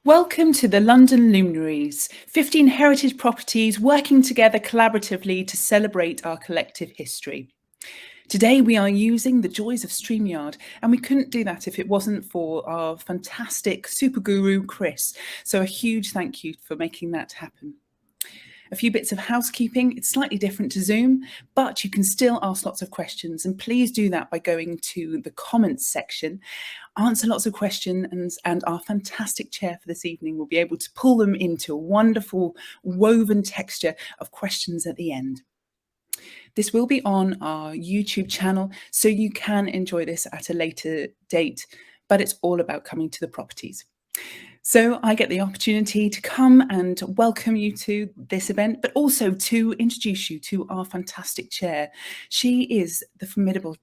Welcome to the London Luminaries, 15 heritage properties working together collaboratively to celebrate our collective history. Today we are using the joys of StreamYard, and we couldn't do that if it wasn't for our fantastic super guru, Chris. So a huge thank you for making that happen. A few bits of housekeeping. It's slightly different to Zoom, but you can still ask lots of questions, and please do that by going to the comments section. Answer lots of questions, and our fantastic chair for this evening will be able to pull them into a wonderful woven texture of questions at the end. This will be on our YouTube channel, so you can enjoy this at a later date, but it's all about coming to the properties. So I get the opportunity to come and welcome you to this event, but also to introduce you to our fantastic chair. She is the formidable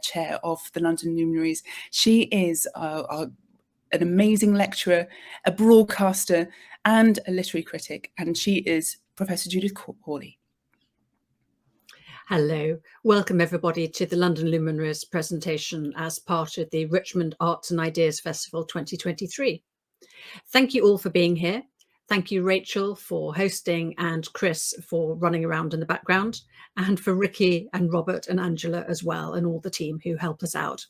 chair of the London Luminaries. She is an amazing lecturer, a broadcaster, and a literary critic, and she is Professor Judith Hawley. Hello, welcome everybody to the London Luminaries presentation as part of the Richmond Arts and Ideas Festival 2023. Thank you all for being here. Thank you, Rachel, for hosting, and Chris for running around in the background, and for Ricky and Robert and Angela as well, and all the team who help us out.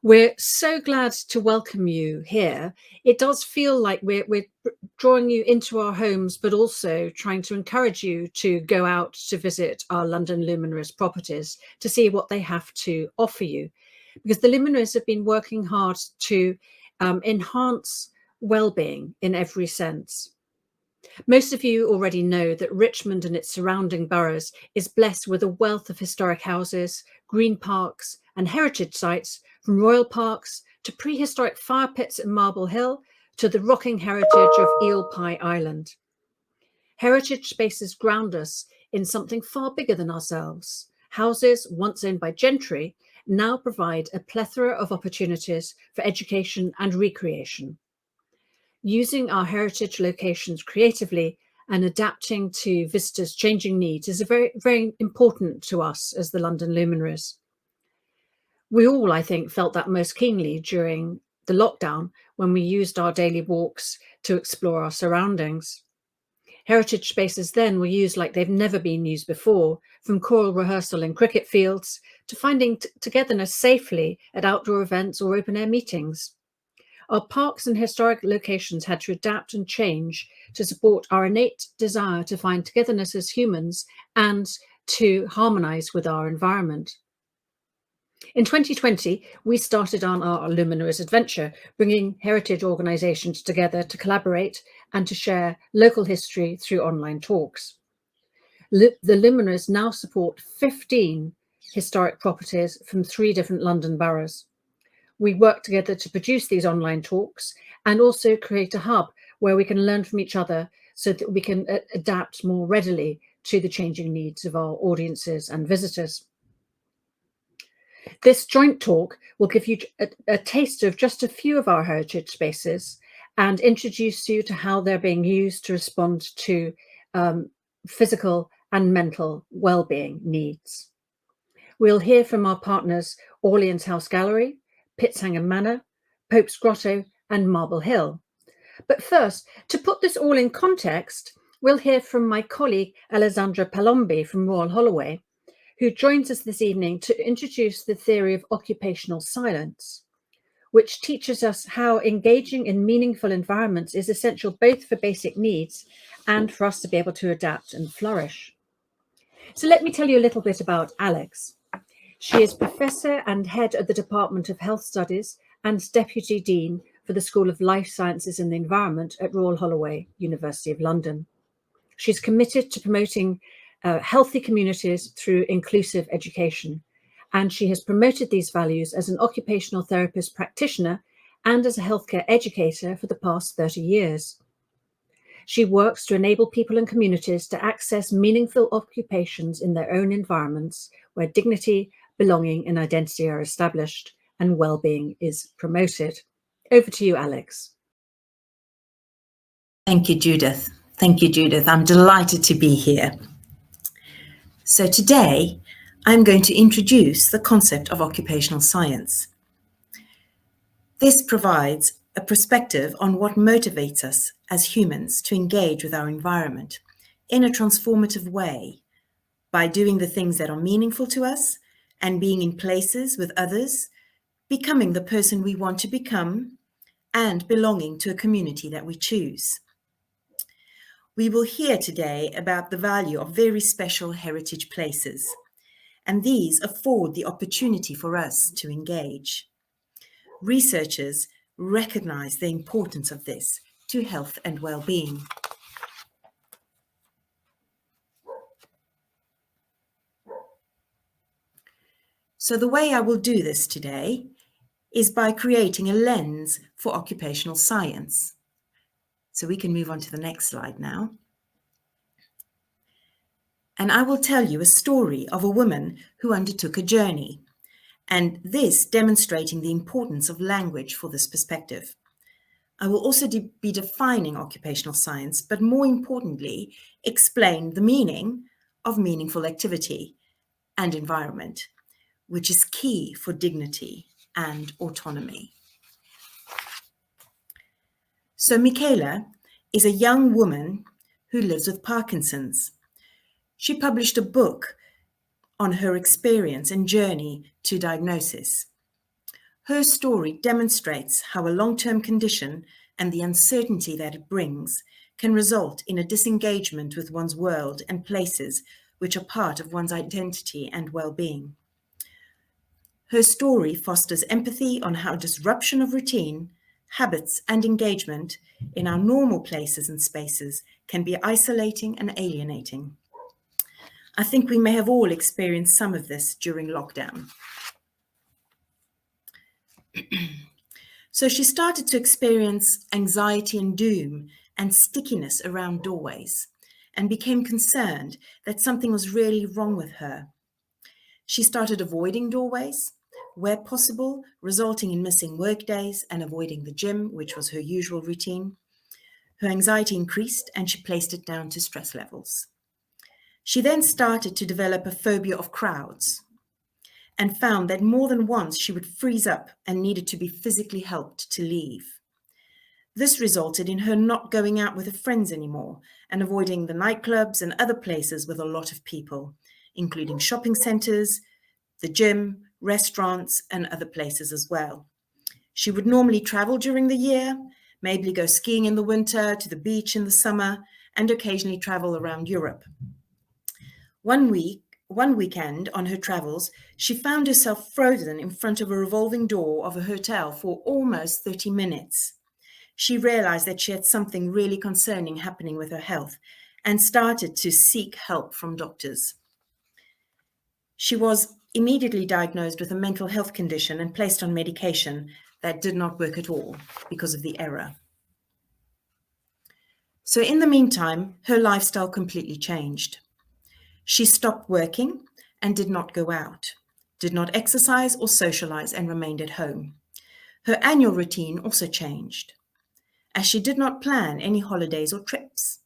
We're so glad to welcome you here. It does feel like we're drawing you into our homes, but also trying to encourage you to go out to visit our London Luminaries properties to see what they have to offer you. Because the Luminaries have been working hard to enhance well-being in every sense. Most of you already know that Richmond and its surrounding boroughs is blessed with a wealth of historic houses, green parks and heritage sites, from royal parks to prehistoric fire pits at Marble Hill to the rocking heritage of Eel Pie Island. Heritage spaces ground us in something far bigger than ourselves. Houses once owned by gentry now provide a plethora of opportunities for education and recreation. Using our heritage locations creatively and adapting to visitors' changing needs is very, very important to us as the London Luminaries. We all, I think, felt that most keenly during the lockdown when we used our daily walks to explore our surroundings. Heritage spaces then were used like they've never been used before, from choral rehearsal in cricket fields to finding togetherness safely at outdoor events or open-air meetings. Our parks and historic locations had to adapt and change to support our innate desire to find togetherness as humans and to harmonise with our environment. In 2020, we started on our Luminaries adventure, bringing heritage organisations together to collaborate and to share local history through online talks. The Luminaries now support 15 historic properties from 3 different London boroughs. We work together to produce these online talks and also create a hub where we can learn from each other so that we can adapt more readily to the changing needs of our audiences and visitors. This joint talk will give you a taste of just a few of our heritage spaces and introduce you to how they're being used to respond to physical and mental well-being needs. We'll hear from our partners Orleans House Gallery, Pitzhanger Manor, Pope's Grotto and Marble Hill. But first, to put this all in context, we'll hear from my colleague Alessandra Palombi from Royal Holloway, who joins us this evening to introduce the theory of occupational silence, which teaches us how engaging in meaningful environments is essential both for basic needs and for us to be able to adapt and flourish. So let me tell you a little bit about Alex. She is Professor and Head of the Department of Health Studies and Deputy Dean for the School of Life Sciences and the Environment at Royal Holloway, University of London. She's committed to promoting healthy communities through inclusive education, and she has promoted these values as an occupational therapist practitioner and as a healthcare educator for the past 30 years. She works to enable people and communities to access meaningful occupations in their own environments where dignity, belonging and identity are established and well-being is promoted. Over to you, Alex. Thank you, Judith. Thank you, Judith. I'm delighted to be here. So today, I'm going to introduce the concept of occupational science. This provides a perspective on what motivates us as humans to engage with our environment in a transformative way by doing the things that are meaningful to us and being in places with others, becoming the person we want to become, and belonging to a community that we choose. We will hear today about the value of very special heritage places, and these afford the opportunity for us to engage. Researchers recognize the importance of this to health and well-being. So the way I will do this today is by creating a lens for occupational science. So we can move on to the next slide now. And I will tell you a story of a woman who undertook a journey, and this demonstrating the importance of language for this perspective. I will also be defining occupational science, but more importantly, explain the meaning of meaningful activity and environment, which is key for dignity and autonomy. So Michaela is a young woman who lives with Parkinson's. She published a book on her experience and journey to diagnosis. Her story demonstrates how a long-term condition and the uncertainty that it brings can result in a disengagement with one's world and places which are part of one's identity and well-being. Her story fosters empathy on how disruption of routine, habits, and engagement in our normal places and spaces can be isolating and alienating. I think we may have all experienced some of this during lockdown. So she started to experience anxiety and doom and stickiness around doorways and became concerned that something was really wrong with her. She started avoiding doorways where possible, resulting in missing work days and avoiding the gym, which was her usual routine. Her anxiety increased and she placed it down to stress levels. She then started to develop a phobia of crowds and found that more than once she would freeze up and needed to be physically helped to leave. This resulted in her not going out with her friends anymore and avoiding the nightclubs and other places with a lot of people, including shopping centres, the gym, restaurants, and other places as well. She would normally travel during the year, maybe go skiing in the winter, to the beach in the summer, and occasionally travel around Europe. One weekend on her travels, she found herself frozen in front of a revolving door of a hotel for almost 30 minutes. She realized that she had something really concerning happening with her health and started to seek help from doctors. She was immediately diagnosed with a mental health condition and placed on medication that did not work at all because of the error. So in the meantime, her lifestyle completely changed. She stopped working and did not go out, did not exercise or socialize, and remained at home. Her annual routine also changed, as she did not plan any holidays or trips.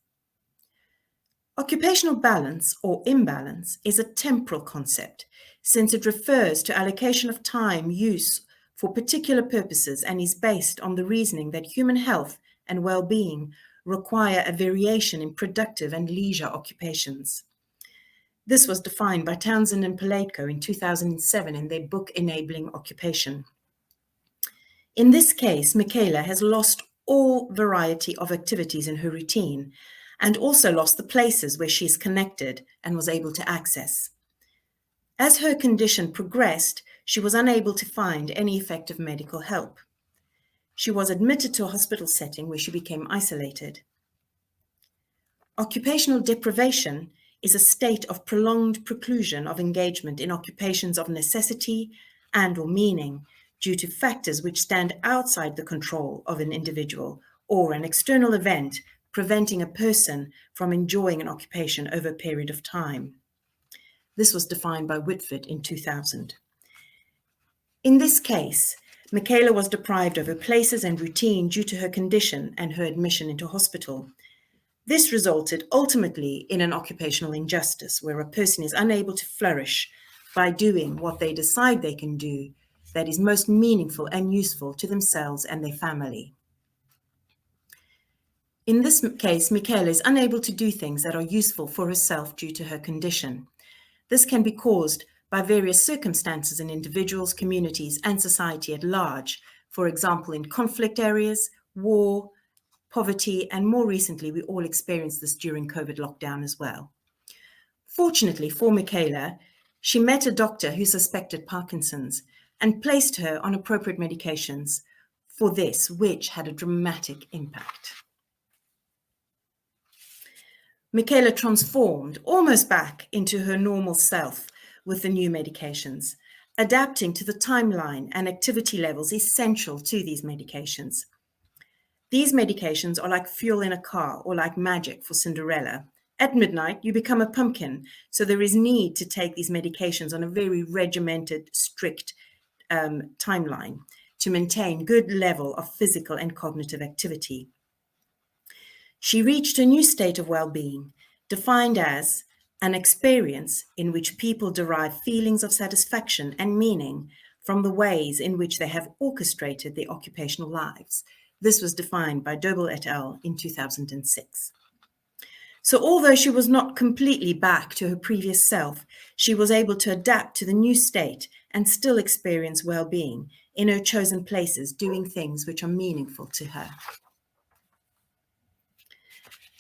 Occupational balance or imbalance is a temporal concept, since it refers to allocation of time use for particular purposes and is based on the reasoning that human health and well-being require a variation in productive and leisure occupations. This was defined by Townsend and Palatko in 2007 in their book Enabling Occupation. In this case, Michaela has lost all variety of activities in her routine and also lost the places where she is connected and was able to access. As her condition progressed, she was unable to find any effective medical help. She was admitted to a hospital setting where she became isolated. Occupational deprivation is a state of prolonged preclusion of engagement in occupations of necessity and/or meaning due to factors which stand outside the control of an individual or an external event preventing a person from enjoying an occupation over a period of time. This was defined by Whitford in 2000. In this case, Michaela was deprived of her places and routine due to her condition and her admission into hospital. This resulted ultimately in an occupational injustice where a person is unable to flourish by doing what they decide they can do that is most meaningful and useful to themselves and their family. In this case, Michaela is unable to do things that are useful for herself due to her condition. This can be caused by various circumstances in individuals, communities, and society at large. For example, in conflict areas, war, poverty, and more recently, we all experienced this during COVID lockdown as well. Fortunately for Michaela, she met a doctor who suspected Parkinson's and placed her on appropriate medications for this, which had a dramatic impact. Michaela transformed almost back into her normal self with the new medications, adapting to the timeline and activity levels essential to these medications. These medications are like fuel in a car or like magic for Cinderella. At midnight, you become a pumpkin, so there is need to take these medications on a very regimented, strict timeline to maintain good level of physical and cognitive activity. She reached a new state of well-being, defined as an experience in which people derive feelings of satisfaction and meaning from the ways in which they have orchestrated their occupational lives. This was defined by Dobel et al. In 2006. So although she was not completely back to her previous self, she was able to adapt to the new state and still experience well-being in her chosen places, doing things which are meaningful to her.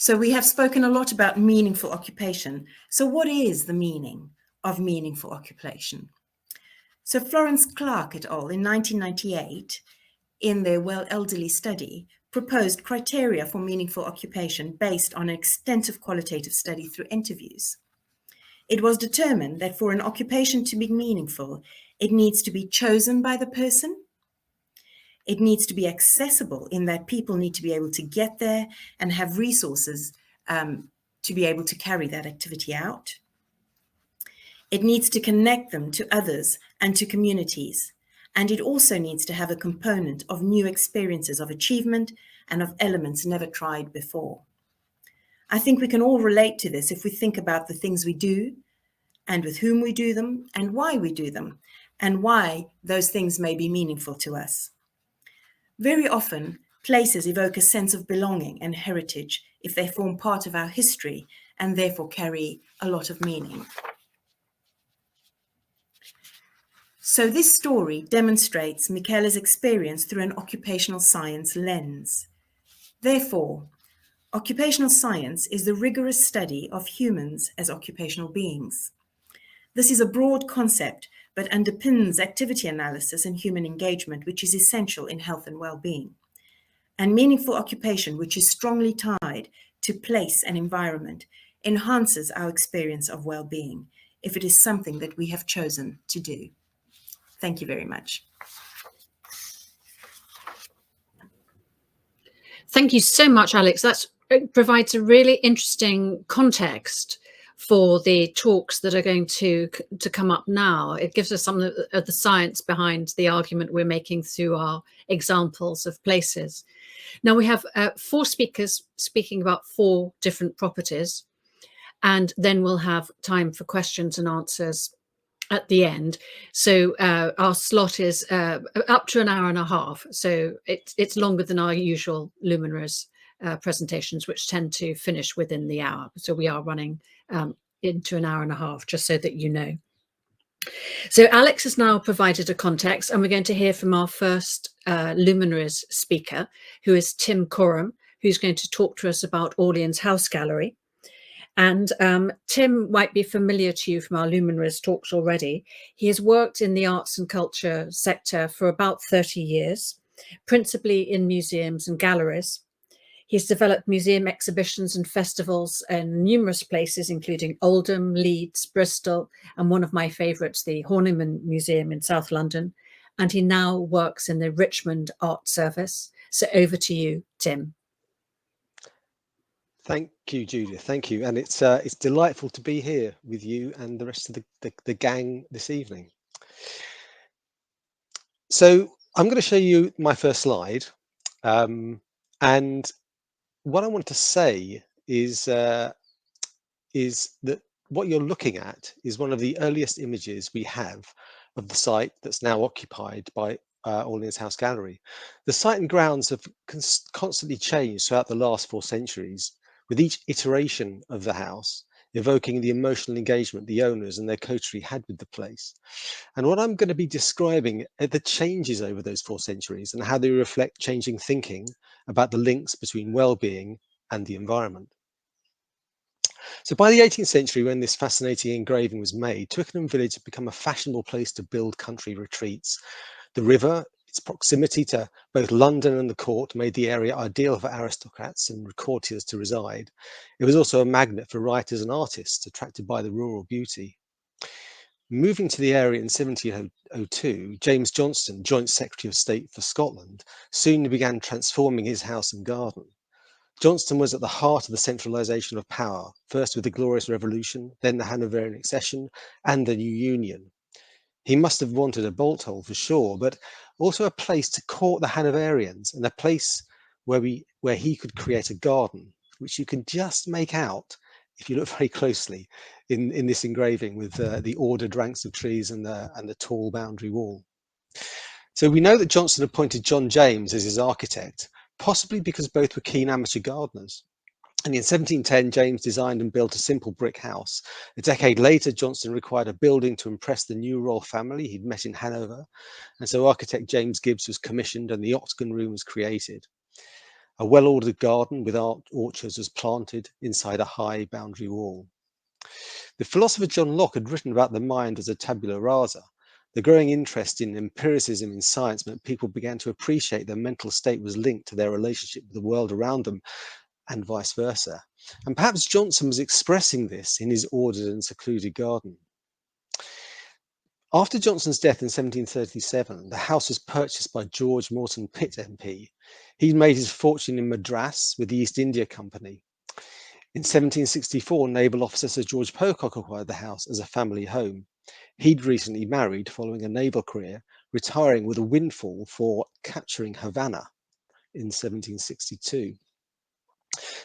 So we have spoken a lot about meaningful occupation. So what is the meaning of meaningful occupation? So Florence Clark et al. In 1998, in their Well Elderly study, proposed criteria for meaningful occupation based on an extensive qualitative study through interviews. It was determined that for an occupation to be meaningful, it needs to be chosen by the person. It needs to be accessible in that people need to be able to get there and have resources to be able to carry that activity out. It needs to connect them to others and to communities. And it also needs to have a component of new experiences of achievement and of elements never tried before. I think we can all relate to this if we think about the things we do and with whom we do them and why we do them and why those things may be meaningful to us. Very often, places evoke a sense of belonging and heritage if they form part of our history and therefore carry a lot of meaning. So this story demonstrates Michaela's experience through an occupational science lens. Therefore, occupational science is the rigorous study of humans as occupational beings. This is a broad concept, but underpins activity analysis and human engagement, which is essential in health and well-being. And meaningful occupation, which is strongly tied to place and environment, enhances our experience of well-being if it is something that we have chosen to do. Thank you very much. Thank you so much, Alex. That provides a really interesting context for the talks that are going to come up now. It gives us some of the science behind the argument we're making through our examples of places. Now we have 4 speakers speaking about 4 different properties, and then we'll have time for questions and answers at the end. So our slot is up to an hour and a half. So it's longer than our usual Luminaries presentations, which tend to finish within the hour. So we are running into an hour and a half, just so that you know. So Alex has now provided a context, and we're going to hear from our first Luminaries speaker, who is Tim Coram, who's going to talk to us about Orleans House Gallery. And Tim might be familiar to you from our Luminaries talks already. He has worked in the arts and culture sector for about 30 years, principally in museums and galleries. He's developed museum exhibitions and festivals in numerous places, including Oldham, Leeds, Bristol, and one of my favourites, the Horniman Museum in South London. And he now works in the Richmond Art Service. So over to you, Tim. Thank you, Judith. Thank you. And it's delightful to be here with you and the rest of the gang this evening. So I'm going to show you my first slide. And what I want to say is that what you're looking at is one of the earliest images we have of the site that's now occupied by Orleans House Gallery. The site and grounds have constantly changed throughout the last 4 centuries, with each iteration of the house evoking the emotional engagement the owners and their coterie had with the place. And what I'm going to be describing are the changes over those 4 centuries and how they reflect changing thinking about the links between well-being and the environment. So by the 18th century, when this fascinating engraving was made, Twickenham Village had become a fashionable place to build country retreats. The river, its proximity to both London and the court, made the area ideal for aristocrats and courtiers to reside. It was also a magnet for writers and artists attracted by the rural beauty. Moving to the area in 1702, James Johnston, Joint Secretary of State for Scotland, soon began transforming his house and garden. Johnston was at the heart of the centralisation of power, first with the Glorious Revolution, then the Hanoverian accession, and the new Union. He must have wanted a bolt hole for sure, but also a place to court the Hanoverians and a place where he could create a garden, which you can just make out if you look very closely in this engraving with the ordered ranks of trees and the tall boundary wall. So we know that Johnston appointed John James as his architect, possibly because both were keen amateur gardeners. And in 1710, James designed and built a simple brick house. A decade later, Johnston required a building to impress the new royal family he'd met in Hanover. And so architect James Gibbs was commissioned and the Octagon Room was created. A well-ordered garden with orchards was planted inside a high boundary wall. The philosopher John Locke had written about the mind as a tabula rasa. The growing interest in empiricism in science meant people began to appreciate their mental state was linked to their relationship with the world around them, and vice versa. And perhaps Johnson was expressing this in his ordered and secluded garden. After Johnson's death in 1737, the house was purchased by George Morton Pitt MP. He'd made his fortune in Madras with the East India Company. In 1764, naval officer Sir George Pocock acquired the house as a family home. He'd recently married following a naval career, retiring with a windfall for capturing Havana in 1762.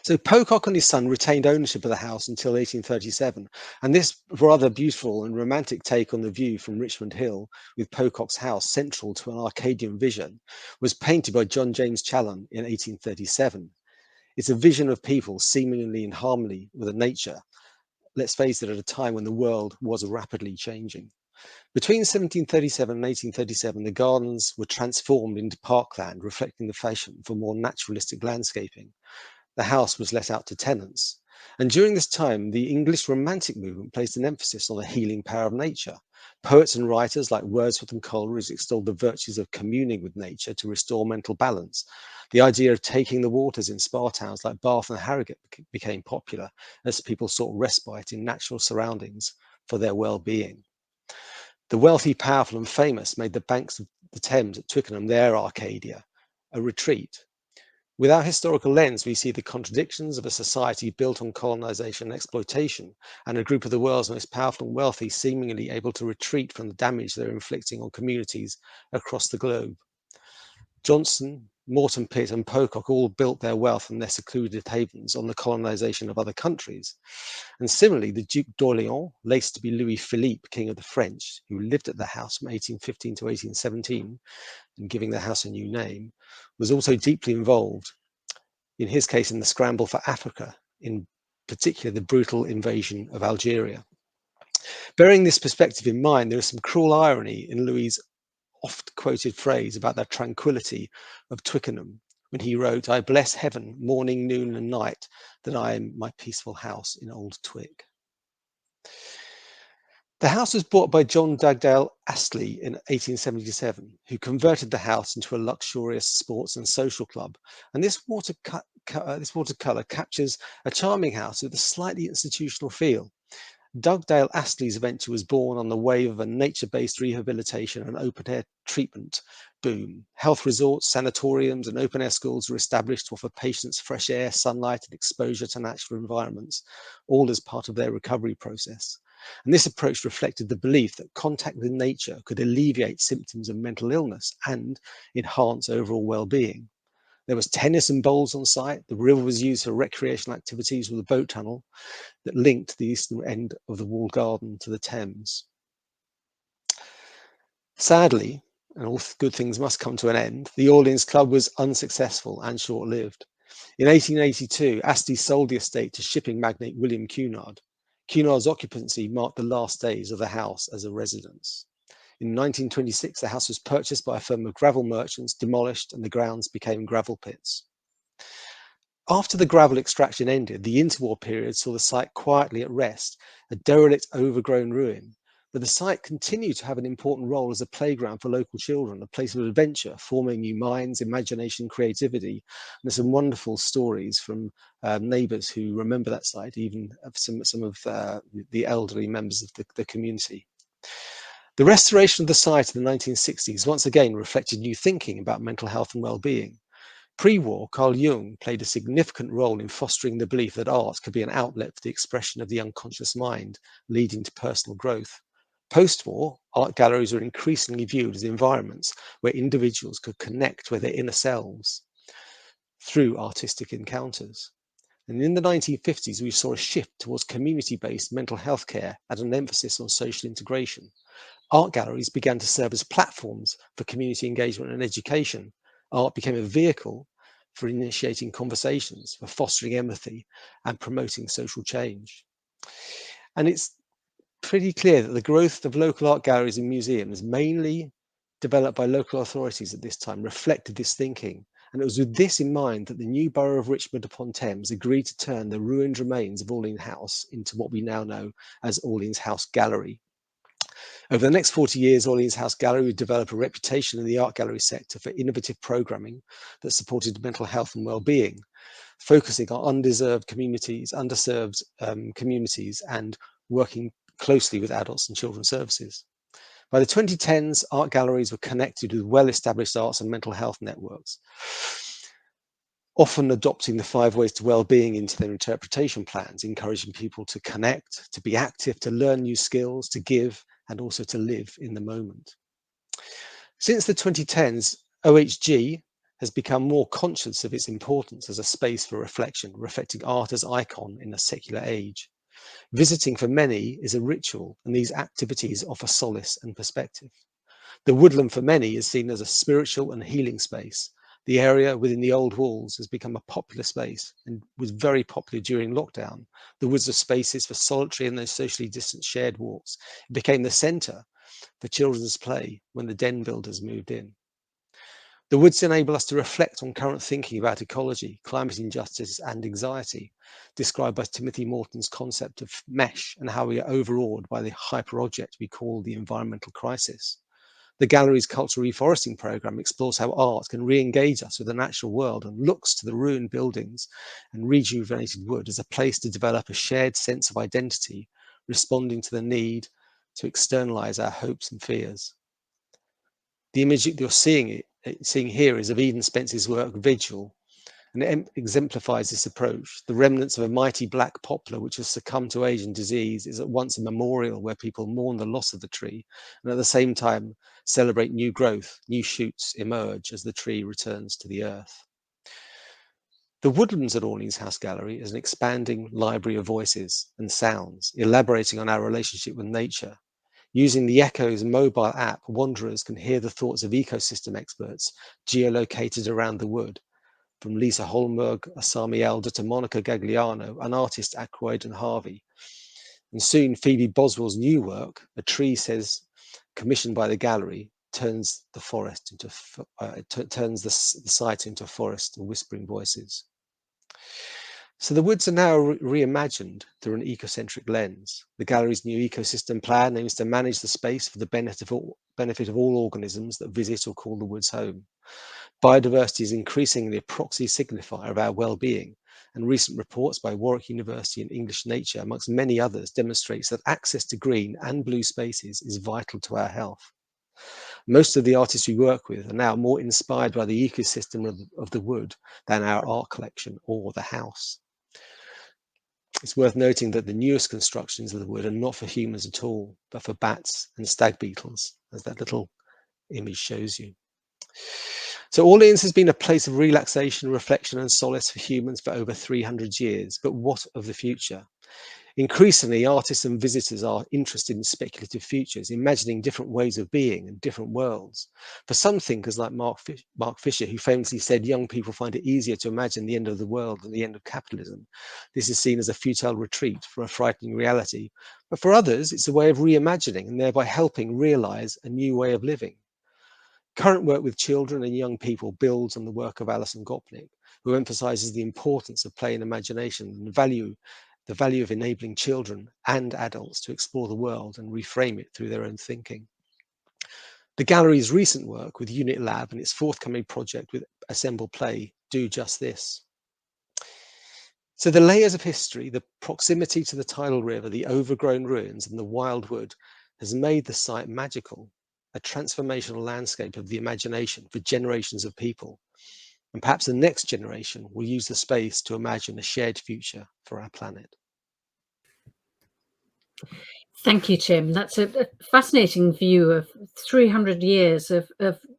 So Pocock and his son retained ownership of the house until 1837, and this rather beautiful and romantic take on the view from Richmond Hill, with Pocock's house central to an Arcadian vision, was painted by John James Challen in 1837. It's a vision of people seemingly in harmony with nature, let's face it, at a time when the world was rapidly changing. Between 1737 and 1837, the gardens were transformed into parkland, reflecting the fashion for more naturalistic landscaping. The house was let out to tenants. And during this time, the English Romantic movement placed an emphasis on the healing power of nature. Poets and writers like Wordsworth and Coleridge extolled the virtues of communing with nature to restore mental balance. The idea of taking the waters in spa towns like Bath and Harrogate became popular as people sought respite in natural surroundings for their well-being. The wealthy, powerful and famous made the banks of the Thames at Twickenham their Arcadia, a retreat. With our historical lens, we see the contradictions of a society built on colonization and exploitation, and a group of the world's most powerful and wealthy seemingly able to retreat from the damage they're inflicting on communities across the globe. Johnston, Morton Pitt and Pocock all built their wealth and their secluded havens on the colonization of other countries. And similarly, the Duc d'Orléans, later to be Louis Philippe, King of the French, who lived at the house from 1815 to 1817, and giving the house a new name, was also deeply involved, in his case, in the scramble for Africa, in particular the brutal invasion of Algeria. Bearing this perspective in mind, there is some cruel irony in Louis' oft-quoted phrase about the tranquility of Twickenham, when he wrote, "I bless heaven morning, noon and night that I am my peaceful house in Old Twick." The house was bought by John Dugdale Astley in 1877, who converted the house into a luxurious sports and social club. And this watercolour captures a charming house with a slightly institutional feel. Dugdale Astley's venture was born on the wave of a nature-based rehabilitation and open-air treatment boom. Health resorts, sanatoriums and open-air schools were established to offer patients fresh air, sunlight and exposure to natural environments, all as part of their recovery process. And this approach reflected the belief that contact with nature could alleviate symptoms of mental illness and enhance overall well-being. There was tennis and bowls on site. The river was used for recreational activities with a boat tunnel that linked the eastern end of the walled garden to the Thames. Sadly, and all good things must come to an end, the Orleans Club was unsuccessful and short-lived. In 1882, Astley sold the estate to shipping magnate William Cunard. Cunard's occupancy marked the last days of the house as a residence. In 1926, the house was purchased by a firm of gravel merchants, demolished, and the grounds became gravel pits. After the gravel extraction ended, the interwar period saw the site quietly at rest, a derelict, overgrown ruin. But the site continued to have an important role as a playground for local children, a place of adventure, forming new minds, imagination, creativity. And there's some wonderful stories from neighbours who remember that site, even some of the elderly members of the community. The restoration of the site in the 1960s once again reflected new thinking about mental health and well-being. Pre-war, Carl Jung played a significant role in fostering the belief that art could be an outlet for the expression of the unconscious mind, leading to personal growth. Post-war, art galleries were increasingly viewed as environments where individuals could connect with their inner selves through artistic encounters. And in the 1950s, we saw a shift towards community-based mental health care and an emphasis on social integration. Art galleries began to serve as platforms for community engagement and education. Art became a vehicle for initiating conversations, for fostering empathy and promoting social change. And it's pretty clear that the growth of local art galleries and museums, mainly developed by local authorities at this time, reflected this thinking. And it was with this in mind that the new borough of Richmond upon Thames agreed to turn the ruined remains of Orleans House into what we now know as Orleans House Gallery. Over the next 40 years, Orleans House Gallery would develop a reputation in the art gallery sector for innovative programming that supported mental health and well-being, focusing on underserved communities, and working closely with adults and children's services. By the 2010s, art galleries were connected with well-established arts and mental health networks, often adopting the 5 ways to well-being into their interpretation plans, encouraging people to connect, to be active, to learn new skills, to give, and also to live in the moment. Since the 2010s, OHG has become more conscious of its importance as a space for reflection, reflecting art as icon in a secular age. Visiting for many is a ritual, and these activities offer solace and perspective. The woodland for many is seen as a spiritual and healing space. The area within the old walls has become a popular space and was very popular during lockdown. The woods are spaces for solitary and those socially distant shared walks. It became the centre for children's play when the den builders moved in. The woods enable us to reflect on current thinking about ecology, climate injustice and anxiety, described by Timothy Morton's concept of mesh and how we are overawed by the hyper-object we call the environmental crisis. The gallery's cultural reforesting programme explores how art can re-engage us with the natural world and looks to the ruined buildings and rejuvenated wood as a place to develop a shared sense of identity, responding to the need to externalise our hopes and fears. The image that you're seeing here is of Eden Spence's work Vigil, and it exemplifies this approach. The remnants of a mighty black poplar which has succumbed to age and disease is at once a memorial where people mourn the loss of the tree and at the same time celebrate new growth. New shoots emerge as the tree returns to the earth. The woodlands at Orleans House Gallery is an expanding library of voices and sounds, elaborating on our relationship with nature. Using the Echo's mobile app, wanderers can hear the thoughts of ecosystem experts geolocated around the wood, from Lisa Holmberg, Asami Elder, to Monica Gagliano, and artists Ackroyd and Harvey. And soon Phoebe Boswell's new work, A Tree Says, commissioned by the gallery, turns the forest into turns the site into a forest of whispering voices. So the woods are now reimagined through an ecocentric lens. The gallery's new ecosystem plan aims to manage the space for the benefit of all organisms that visit or call the woods home. Biodiversity is increasingly a proxy signifier of our well-being, and recent reports by Warwick University and English Nature, amongst many others, demonstrates that access to green and blue spaces is vital to our health. Most of the artists we work with are now more inspired by the ecosystem of the wood than our art collection or the house. It's worth noting that the newest constructions of the wood are not for humans at all, but for bats and stag beetles, as that little image shows you. So Orleans has been a place of relaxation, reflection and solace for humans for over 300 years. But what of the future? Increasingly, artists and visitors are interested in speculative futures, imagining different ways of being and different worlds. For some thinkers like Mark Fisher, who famously said young people find it easier to imagine the end of the world than the end of capitalism, this is seen as a futile retreat from a frightening reality. But for others, it's a way of reimagining and thereby helping realise a new way of living. Current work with children and young people builds on the work of Alison Gopnik, who emphasises the importance of play and imagination and the value of enabling children and adults to explore the world and reframe it through their own thinking. The gallery's recent work with Unit Lab and its forthcoming project with Assemble Play do just this. So the layers of history, the proximity to the tidal river, the overgrown ruins and the wild wood has made the site magical, a transformational landscape of the imagination for generations of people. And perhaps the next generation will use the space to imagine a shared future for our planet. Thank you, Tim. That's a fascinating view of 300 years of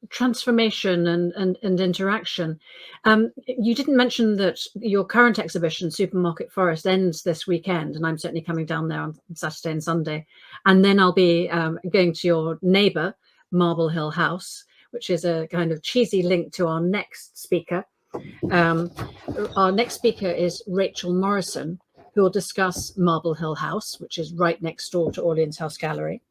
transformation and interaction. You didn't mention that your current exhibition, Supermarket Forest, ends this weekend, and I'm certainly coming down there on Saturday and Sunday. And then I'll be going to your neighbour, Marble Hill House, which is a kind of cheesy link to our next speaker. Our next speaker is Rachel Morrison, who will discuss Marble Hill House, which is right next door to Orleans House Gallery.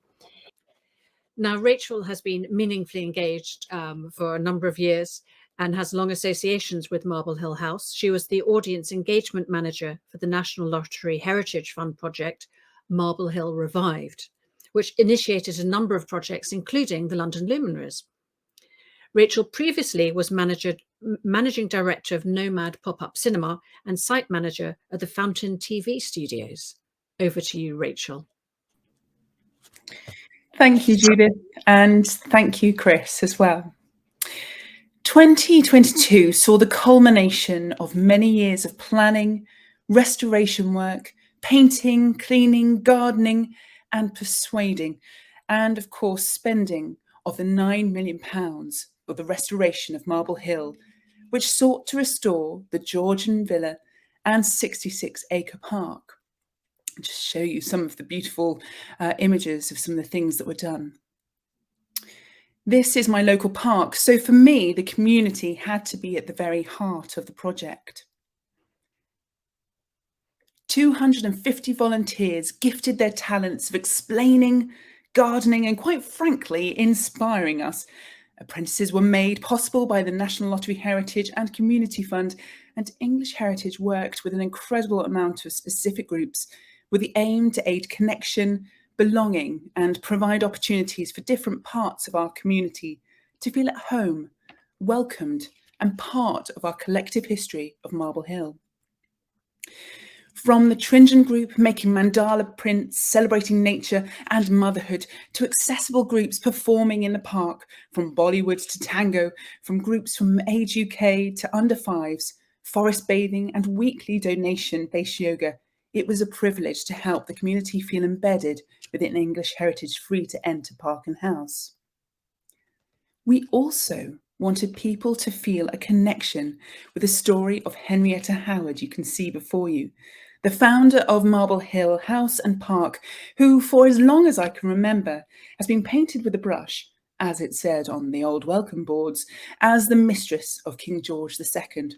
Now, Rachel has been meaningfully engaged for a number of years and has long associations with Marble Hill House. She was the audience engagement manager for the National Lottery Heritage Fund project, Marble Hill Revived, which initiated a number of projects, including the London Luminaries. Rachel previously was managing director of Nomad Pop-Up Cinema and site manager at the Fountain TV studios. Over to you, Rachel. Thank you, Judith, and thank you, Chris, as well. 2022 saw the culmination of many years of planning, restoration work, painting, cleaning, gardening, and persuading, and of course, spending of the £9 million for the restoration of Marble Hill, which sought to restore the Georgian villa and 66-acre park. I'll just show you some of the beautiful images of some of the things that were done. This is my local park, so for me, the community had to be at the very heart of the project. 250 volunteers gifted their talents of explaining, gardening, and quite frankly, inspiring us. Apprentices were made possible by the National Lottery Heritage and Community Fund, and English Heritage worked with an incredible amount of specific groups with the aim to aid connection, belonging, and provide opportunities for different parts of our community to feel at home, welcomed, and part of our collective history of Marble Hill. From the Tringen group making mandala prints, celebrating nature and motherhood, to accessible groups performing in the park, from Bollywood to tango, from groups from Age UK to under fives, forest bathing and weekly donation-based yoga, it was a privilege to help the community feel embedded within English Heritage free-to-enter park and house. We also wanted people to feel a connection with the story of Henrietta Howard, you can see before you, the founder of Marble Hill House and Park, who, for as long as I can remember, has been painted with a brush, as it said on the old welcome boards, as the mistress of King George II.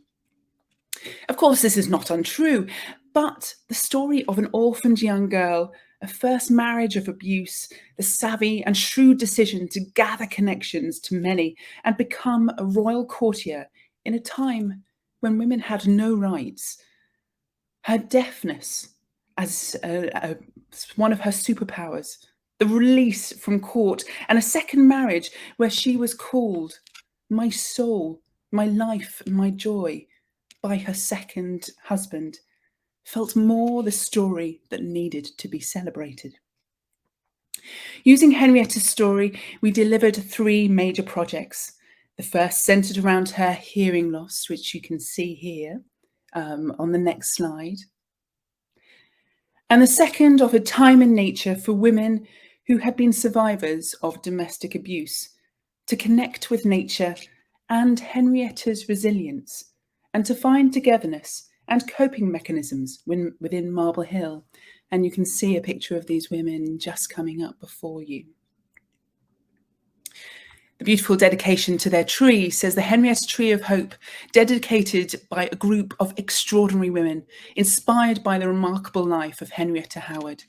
Of course, this is not untrue, but the story of an orphaned young girl, a first marriage of abuse, the savvy and shrewd decision to gather connections to many and become a royal courtier in a time when women had no rights, her deafness as one of her superpowers, the release from court, and a second marriage where she was called my soul, my life, my joy by her second husband, felt more the story that needed to be celebrated. Using Henrietta's story, we delivered 3 major projects. The first centred around her hearing loss, which you can see here on the next slide. And the second of a time in nature for women who had been survivors of domestic abuse, to connect with nature and Henrietta's resilience, and to find togetherness and coping mechanisms within Marble Hill, And you can see a picture of these women just coming up before you. The beautiful dedication to their tree says the Henrietta Tree of Hope, dedicated by a group of extraordinary women, inspired by the remarkable life of Henrietta Howard.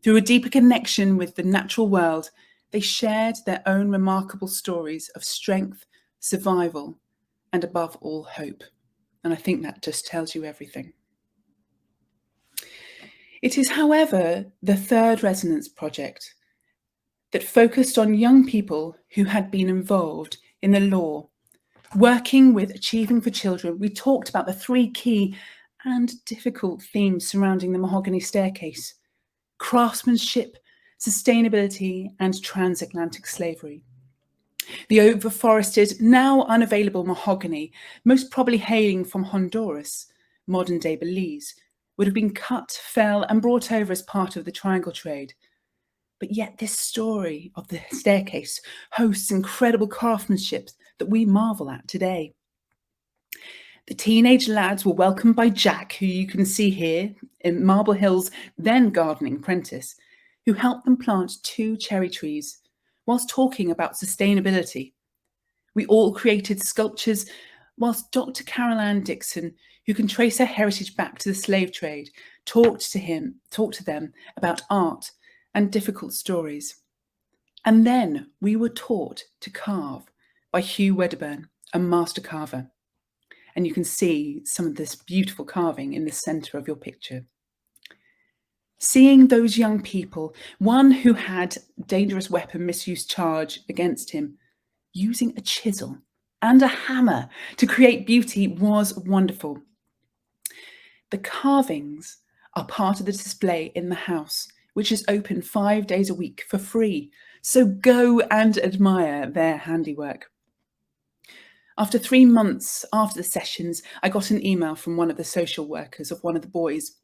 Through a deeper connection with the natural world, they shared their own remarkable stories of strength, survival, and above all, hope. And I think that just tells you everything. It is, however, the third resonance project that focused on young people who had been involved in the law. Working with Achieving for Children, we talked about the three key and difficult themes surrounding the mahogany staircase: craftsmanship, sustainability, and transatlantic slavery. The overforested, now unavailable mahogany, most probably hailing from Honduras, modern-day Belize, would have been cut, fell, and brought over as part of the triangle trade. But yet this story of the staircase hosts incredible craftsmanship that we marvel at today. The teenage lads were welcomed by Jack, who you can see here in Marble Hill's then gardening apprentice, who helped them plant 2 cherry trees whilst talking about sustainability. We all created sculptures, whilst Dr. Carol Ann Dixon, who can trace her heritage back to the slave trade, talked to them about art and difficult stories. And then we were taught to carve by Hugh Wedderburn, a master carver. And you can see some of this beautiful carving in the centre of your picture. Seeing those young people, one who had dangerous weapon misuse charge against him, using a chisel and a hammer to create beauty was wonderful. The carvings are part of the display in the house, which is open 5 days a week for free. So go and admire their handiwork. After 3 months after the sessions, I got an email from one of the social workers of one of the boys.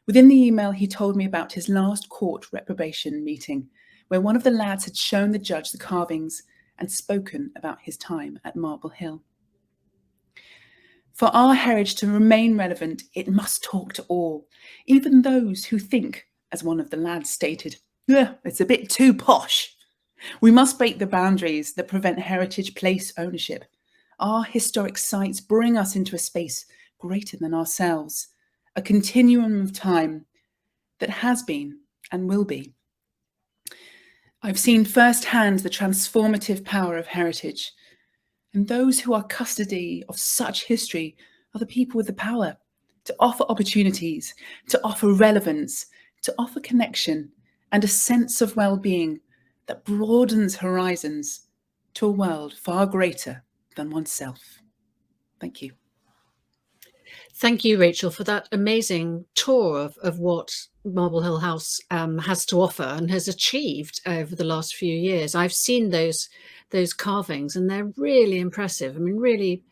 Within the email, he told me about his last court reprobation meeting, where one of the lads had shown the judge the carvings and spoken about his time at Marble Hill. For our heritage to remain relevant, it must talk to all, even those who think, as one of the lads stated, it's a bit too posh. We must break the boundaries that prevent heritage place ownership. Our historic sites bring us into a space greater than ourselves, a continuum of time that has been and will be. I've seen firsthand the transformative power of heritage, and those who are custody of such history are the people with the power to offer opportunities, to offer relevance, to offer connection and a sense of well-being that broadens horizons to a world far greater than oneself. Thank you. Thank you, Rachel, for that amazing tour of what Marble Hill House has to offer and has achieved over the last few years. I've seen those carvings and they're really impressive. I mean, really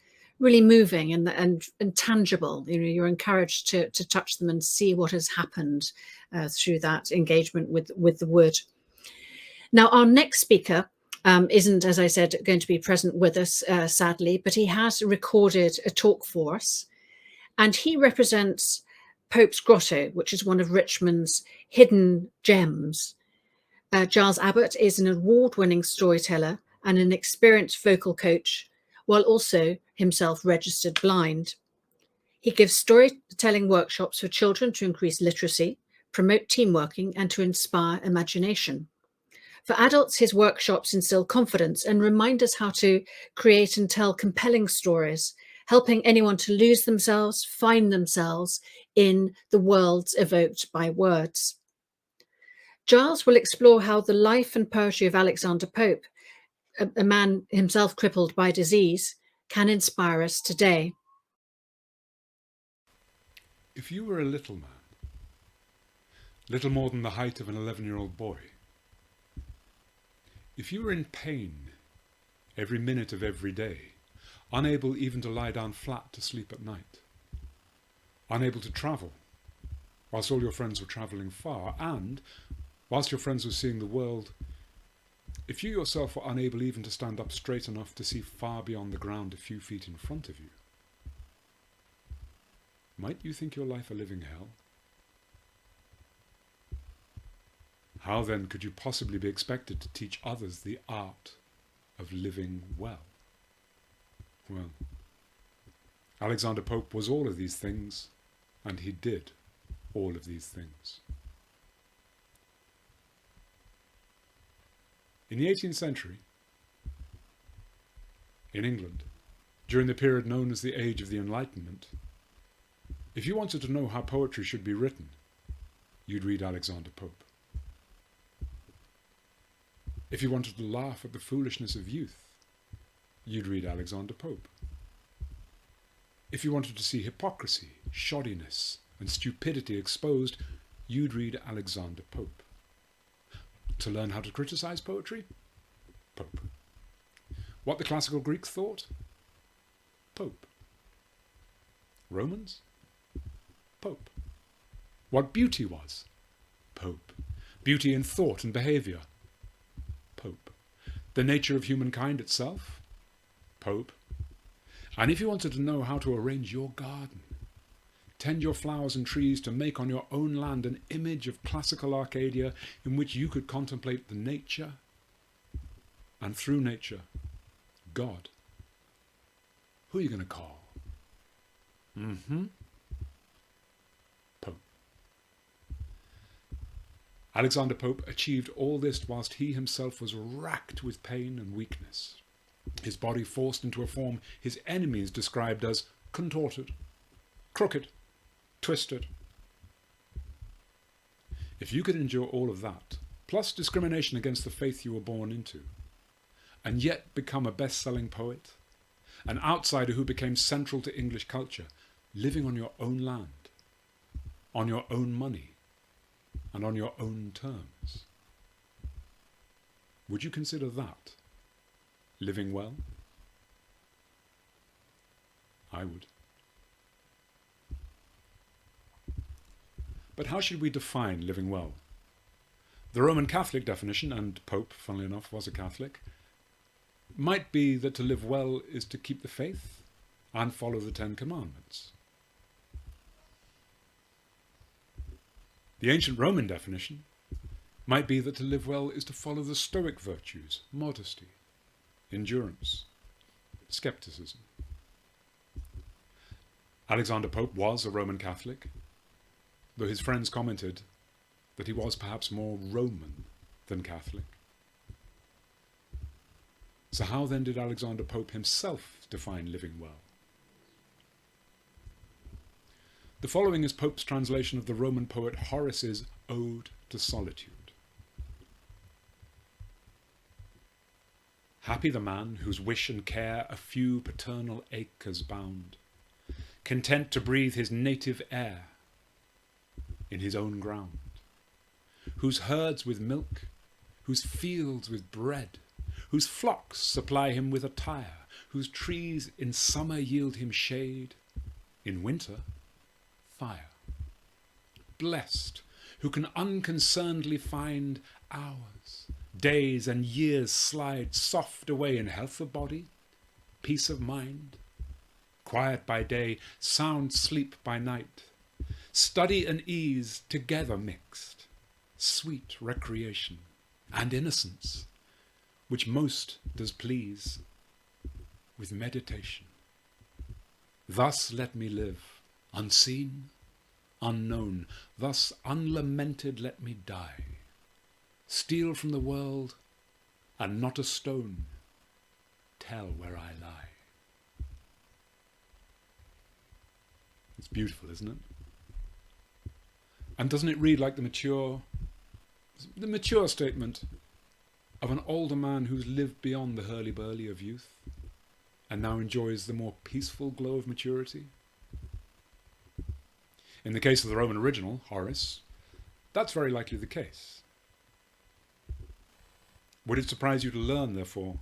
moving and tangible. You know, you're encouraged to touch them and see what has happened through that engagement with the wood. Now, our next speaker isn't, as I said, going to be present with us, sadly, but he has recorded a talk for us. And he represents Pope's Grotto, which is one of Richmond's hidden gems. Giles Abbott is an award-winning storyteller and an experienced vocal coach, while also himself registered blind. He gives storytelling workshops for children to increase literacy, promote teamworking, and to inspire imagination. For adults, his workshops instill confidence and remind us how to create and tell compelling stories, helping anyone to lose themselves, find themselves in the worlds evoked by words. Giles will explore how the life and poetry of Alexander Pope, a man himself crippled by disease, can inspire us today. If you were a little man, little more than the height of an 11-year-old boy, if you were in pain every minute of every day, unable even to lie down flat to sleep at night, unable to travel, whilst all your friends were travelling far, and whilst your friends were seeing the world, if you yourself were unable even to stand up straight enough to see far beyond the ground a few feet in front of you, might you think your life a living hell? How then could you possibly be expected to teach others the art of living well? Well, Alexander Pope was all of these things, and he did all of these things. In the 18th century, in England, during the period known as the Age of the Enlightenment, if you wanted to know how poetry should be written, you'd read Alexander Pope. If you wanted to laugh at the foolishness of youth, you'd read Alexander Pope. If you wanted to see hypocrisy, shoddiness, and stupidity exposed, you'd read Alexander Pope. To learn how to criticize poetry? Pope. What the classical Greeks thought? Pope. Romans? Pope. What beauty was? Pope. Beauty in thought and behaviour? Pope. The nature of humankind itself? Pope. And if you wanted to know how to arrange your garden, tend your flowers and trees to make on your own land an image of classical Arcadia in which you could contemplate the nature, and through nature, God, who are you going to call? Pope. Alexander Pope achieved all this whilst he himself was racked with pain and weakness, his body forced into a form his enemies described as contorted, crooked, twisted. If you could endure all of that, plus discrimination against the faith you were born into, and yet become a best-selling poet, an outsider who became central to English culture, living on your own land, on your own money, and on your own terms, would you consider that living well? I would. But how should we define living well? The Roman Catholic definition, and Pope, funnily enough, was a Catholic, might be that to live well is to keep the faith and follow the 10 Commandments. The ancient Roman definition might be that to live well is to follow the Stoic virtues, modesty, endurance, skepticism. Alexander Pope was a Roman Catholic, though his friends commented that he was perhaps more Roman than Catholic. So how then did Alexander Pope himself define living well? The following is Pope's translation of the Roman poet Horace's Ode to Solitude. Happy the man whose wish and care a few paternal acres bound, content to breathe his native air in his own ground, whose herds with milk, whose fields with bread, whose flocks supply him with attire, whose trees in summer yield him shade, in winter fire. Blessed, who can unconcernedly find hours, days and years slide soft away in health of body, peace of mind, quiet by day, sound sleep by night, study and ease together mixed, sweet recreation and innocence, which most does please, with meditation. Thus let me live, unseen, unknown, thus unlamented let me die, steal from the world, and not a stone tell where I lie. It's beautiful, isn't it? And doesn't it read like the mature statement of an older man who's lived beyond the hurly-burly of youth and now enjoys the more peaceful glow of maturity? In the case of the Roman original, Horace, that's very likely the case. Would it surprise you to learn, therefore,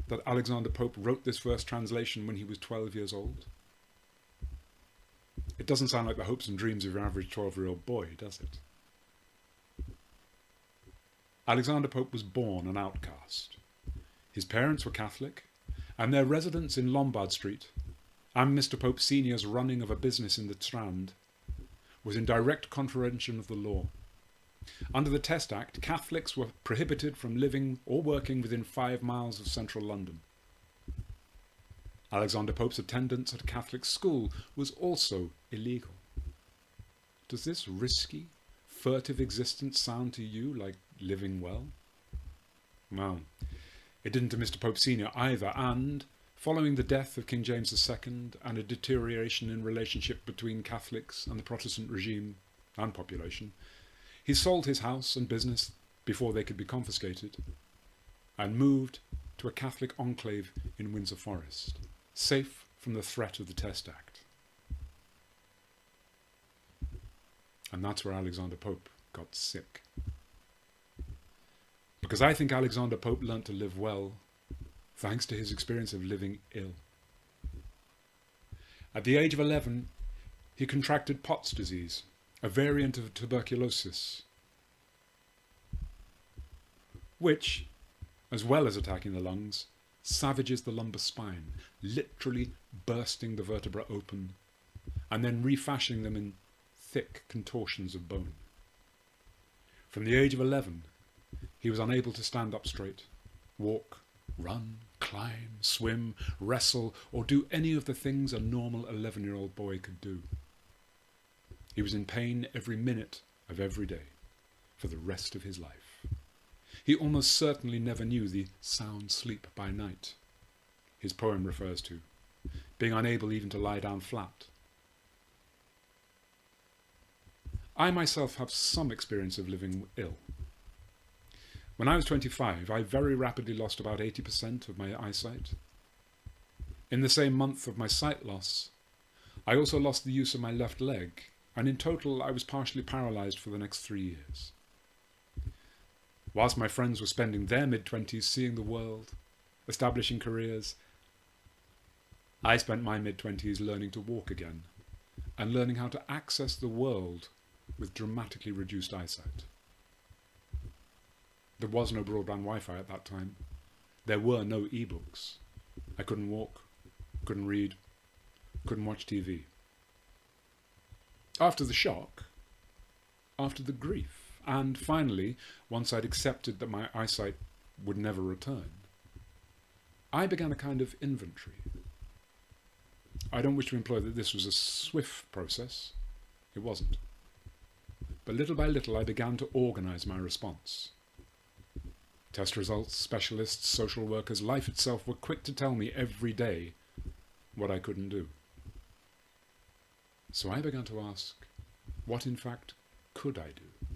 that Alexander Pope wrote this first translation when he was 12 years old? It doesn't sound like the hopes and dreams of your average 12-year-old boy, does it? Alexander Pope was born an outcast. His parents were Catholic, and their residence in Lombard Street, and Mr. Pope Sr.'s running of a business in the Strand, was in direct contravention of the law. Under the Test Act, Catholics were prohibited from living or working within 5 miles of central London. Alexander Pope's attendance at a Catholic school was also illegal. Does this risky, furtive existence sound to you like living well? Well, it didn't to Mr. Pope Sr. either, and following the death of King James II and a deterioration in relationship between Catholics and the Protestant regime and population, he sold his house and business before they could be confiscated and moved to a Catholic enclave in Windsor Forest, safe from the threat of the Test Act. And that's where Alexander Pope got sick. Because I think Alexander Pope learnt to live well thanks to his experience of living ill. At the age of 11, he contracted Pott's disease, a variant of tuberculosis, which, as well as attacking the lungs, savages the lumbar spine, literally bursting the vertebra open and then refashioning them in thick contortions of bone. From the age of 11, he was unable to stand up straight, walk, run, climb, swim, wrestle, or do any of the things a normal 11-year-old boy could do. He was in pain every minute of every day for the rest of his life. He almost certainly never knew the sound sleep by night his poem refers to, being unable even to lie down flat. I myself have some experience of living ill. When I was 25, I very rapidly lost about 80% of my eyesight. In the same month of my sight loss, I also lost the use of my left leg, and in total I was partially paralysed for the next 3 years. Whilst my friends were spending their mid-20s seeing the world, establishing careers, I spent my mid-20s learning to walk again, and learning how to access the world with dramatically reduced eyesight. There was no broadband Wi-Fi at that time. There were no e-books. I couldn't walk, couldn't read, couldn't watch TV. After the shock, after the grief, and finally, once I'd accepted that my eyesight would never return, I began a kind of inventory. I don't wish to imply that this was a swift process. It wasn't. But little by little I began to organise my response. Test results, specialists, social workers, life itself were quick to tell me every day what I couldn't do. So I began to ask, what in fact could I do?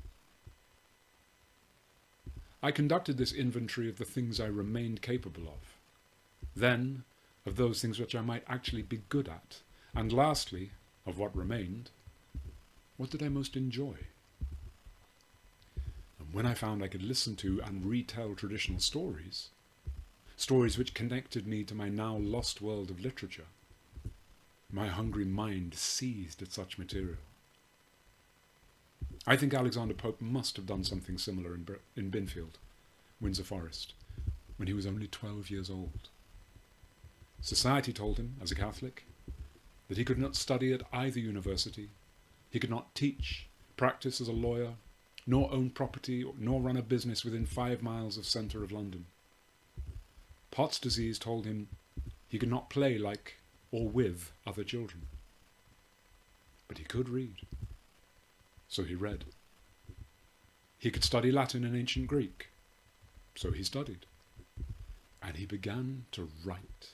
I conducted this inventory of the things I remained capable of, then of those things which I might actually be good at, and lastly, of what remained, what did I most enjoy? And when I found I could listen to and retell traditional stories, stories which connected me to my now lost world of literature, my hungry mind seized at such material. I think Alexander Pope must have done something similar in Binfield, Windsor Forest, when he was only 12 years old. Society told him, as a Catholic, that he could not study at either university, he could not teach, practice as a lawyer, nor own property, nor run a business within 5 miles of centre of London. Pott's disease told him he could not play like or with other children. But he could read. So he read. He could study Latin and ancient Greek. So he studied. And he began to write.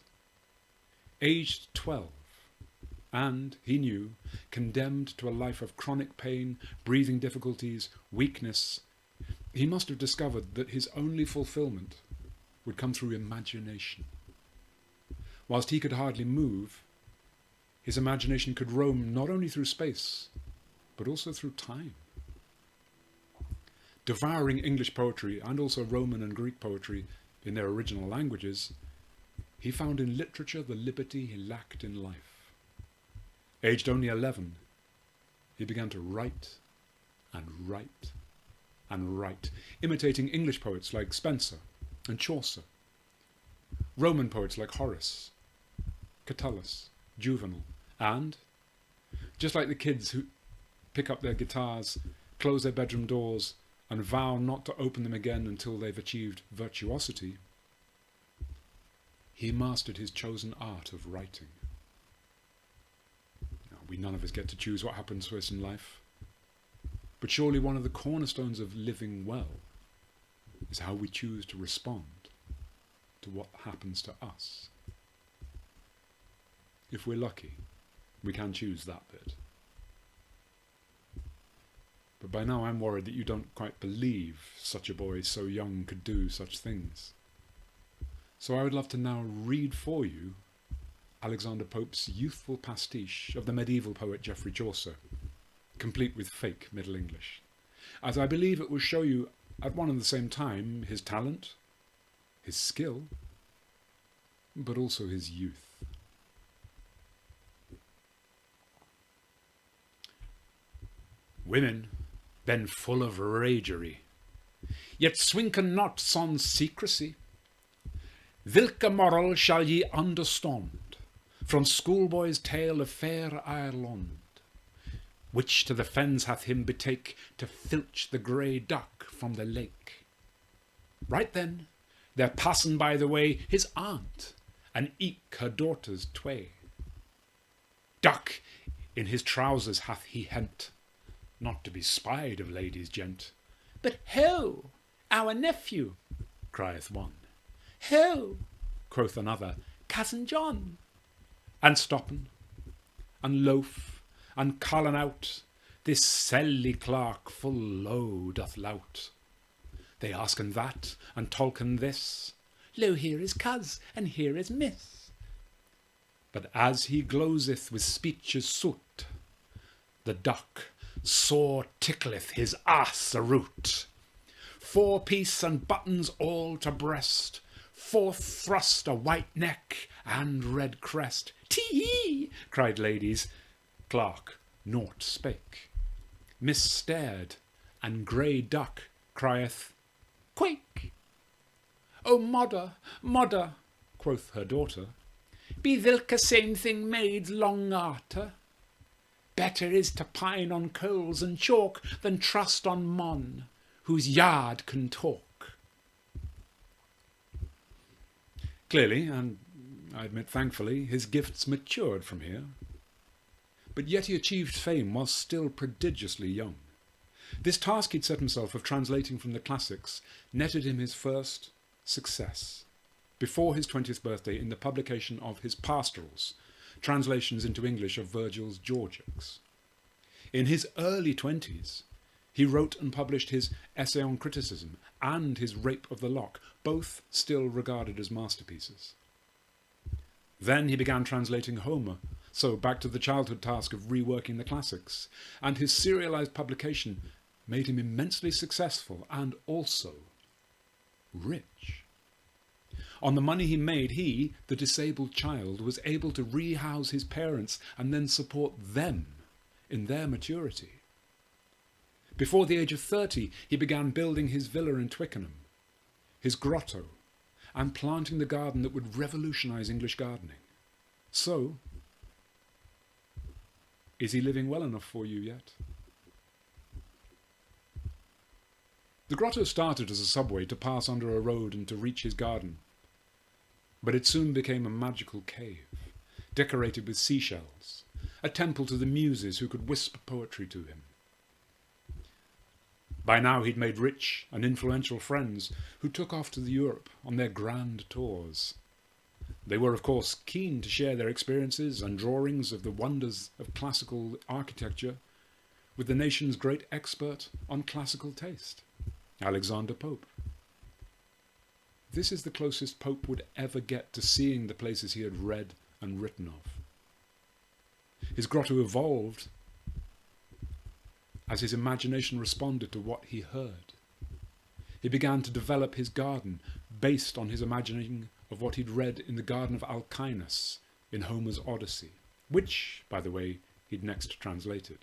Aged 12, and, he knew, condemned to a life of chronic pain, breathing difficulties, weakness, he must have discovered that his only fulfilment would come through imagination. Whilst he could hardly move, his imagination could roam not only through space, but also through time. Devouring English poetry and also Roman and Greek poetry in their original languages, he found in literature the liberty he lacked in life. Aged only 11, he began to write and write and write, imitating English poets like Spenser and Chaucer, Roman poets like Horace, Catullus, Juvenal, and, just like the kids who pick up their guitars, close their bedroom doors, and vow not to open them again until they've achieved virtuosity, he mastered his chosen art of writing. Now, we none of us get to choose what happens to us in life, but surely one of the cornerstones of living well is how we choose to respond to what happens to us. If we're lucky, we can choose that bit. But by now I'm worried that you don't quite believe such a boy so young could do such things. So I would love to now read for you Alexander Pope's youthful pastiche of the medieval poet Geoffrey Chaucer, complete with fake Middle English, as I believe it will show you at one and the same time his talent, his skill, but also his youth. Women ben full of ragery, yet swinken not son secrecy. Vilke moral shall ye understand from schoolboy's tale of fair Ireland, which to the fens hath him betake to filch the grey duck from the lake. Right then there passen by the way his aunt and eke her daughters tway. Duck in his trousers hath he hent, not to be spied of ladies gent. But ho, our nephew, crieth one. Ho, quoth another, cousin John. And stoppen, and loaf, and calling out, this selly clerk full low doth lout. They asken that, and talken this. Lo, here is coz, and here is miss. But as he glozeth with speeches soot, the duck sore tickleth his ass a root. 4 piece and buttons all to breast, forth thrust a white neck and red crest. Tee! cried ladies. Clerk naught spake. Miss stared, and grey duck crieth, Quake! O modder, modder, quoth her daughter, be thilke same thing maids long arter? Better is to pine on coals and chalk than trust on mon, whose yard can talk. Clearly, and I admit thankfully, his gifts matured from here. But yet he achieved fame while still prodigiously young. This task he'd set himself of translating from the classics netted him his first success, before his 20th birthday, in the publication of his Pastorals, translations into English of Virgil's Georgics. In his early 20s, he wrote and published his Essay on Criticism and his Rape of the Lock, both still regarded as masterpieces. Then he began translating Homer, so back to the childhood task of reworking the classics, and his serialized publication made him immensely successful and also rich. On the money he made, he, the disabled child, was able to rehouse his parents and then support them in their maturity. Before the age of 30, he began building his villa in Twickenham, his grotto, and planting the garden that would revolutionize English gardening. So, is he living well enough for you yet? The grotto started as a subway to pass under a road and to reach his garden, but it soon became a magical cave, decorated with seashells, a temple to the muses who could whisper poetry to him. By now he'd made rich and influential friends who took off to Europe on their grand tours. They were, of course, keen to share their experiences and drawings of the wonders of classical architecture with the nation's great expert on classical taste, Alexander Pope. This is the closest Pope would ever get to seeing the places he had read and written of. His grotto evolved as his imagination responded to what he heard. He began to develop his garden based on his imagining of what he'd read in the Garden of Alcinous in Homer's Odyssey, which, by the way, he'd next translated.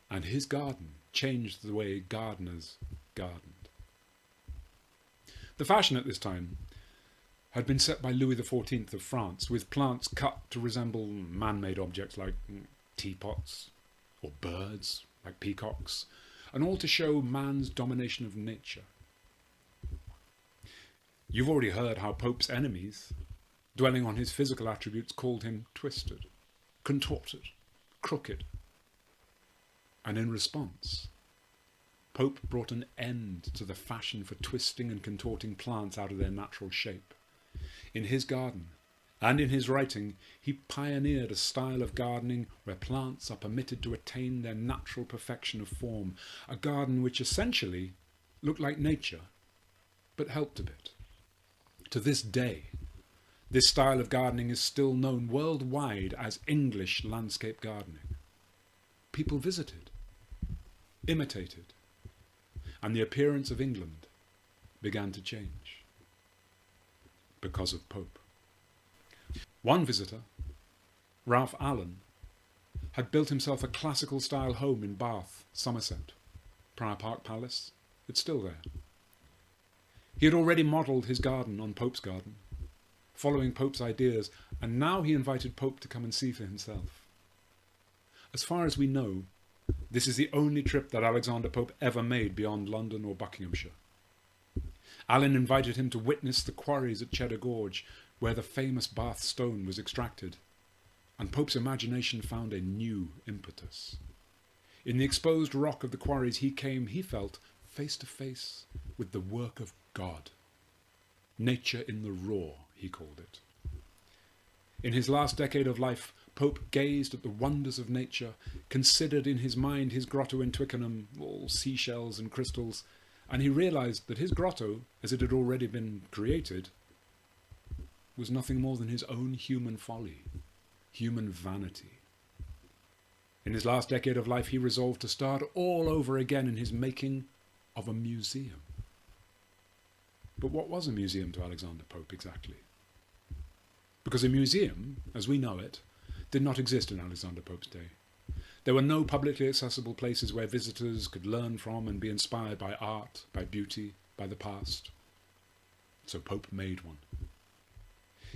And his garden changed the way gardeners gardened. The fashion at this time had been set by Louis XIV of France, with plants cut to resemble man-made objects like teapots, or birds like peacocks, and all to show man's domination of nature. You've already heard how Pope's enemies, dwelling on his physical attributes, called him twisted, contorted, crooked. And in response, Pope brought an end to the fashion for twisting and contorting plants out of their natural shape. In his garden and in his writing, he pioneered a style of gardening where plants are permitted to attain their natural perfection of form, a garden which essentially looked like nature, but helped a bit. To this day, this style of gardening is still known worldwide as English landscape gardening. People visited, imitated, and the appearance of England began to change because of Pope. One visitor, Ralph Allen, had built himself a classical style home in Bath, Somerset, Prior Park Palace. It's still there. He had already modelled his garden on Pope's garden, following Pope's ideas, and now he invited Pope to come and see for himself. As far as we know, this is the only trip that Alexander Pope ever made beyond London or Buckinghamshire. Allen invited him to witness the quarries at Cheddar Gorge, where the famous Bath stone was extracted, and Pope's imagination found a new impetus. In the exposed rock of the quarries he felt, face to face with the work of God. Nature in the raw, he called it. In his last decade of life, Pope gazed at the wonders of nature, considered in his mind his grotto in Twickenham, all seashells and crystals, and he realised that his grotto, as it had already been created, was nothing more than his own human folly, human vanity. In his last decade of life, he resolved to start all over again in his making of a museum. But what was a museum to Alexander Pope exactly? Because a museum, as we know it, did not exist in Alexander Pope's day. There were no publicly accessible places where visitors could learn from and be inspired by art, by beauty, by the past. So Pope made one.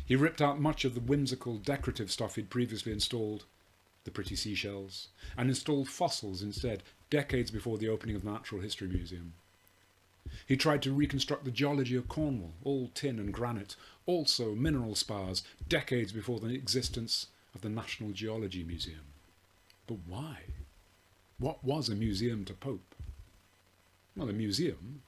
He ripped out much of the whimsical, decorative stuff he'd previously installed, the pretty seashells, and installed fossils instead, decades before the opening of the Natural History Museum. He tried to reconstruct the geology of Cornwall, all tin and granite, also mineral spars, decades before the existence of the National Geology Museum. But why? What was a museum to Pope? Well, a museum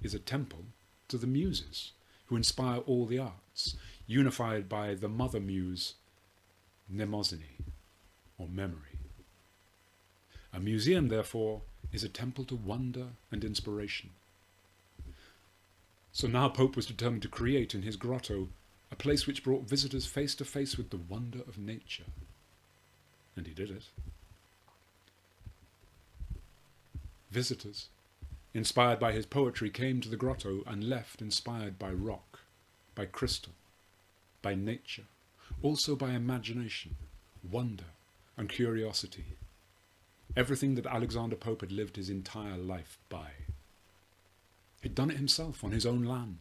is a temple to the muses, who inspire all the arts, unified by the mother muse, mnemosyne, or memory. A museum, therefore, is a temple to wonder and inspiration. So now Pope was determined to create in his grotto a place which brought visitors face to face with the wonder of nature. And he did it. Visitors, inspired by his poetry, came to the grotto and left inspired by rock, by crystal, by nature, also by imagination, wonder, and curiosity. Everything that Alexander Pope had lived his entire life by. He'd done it himself on his own land,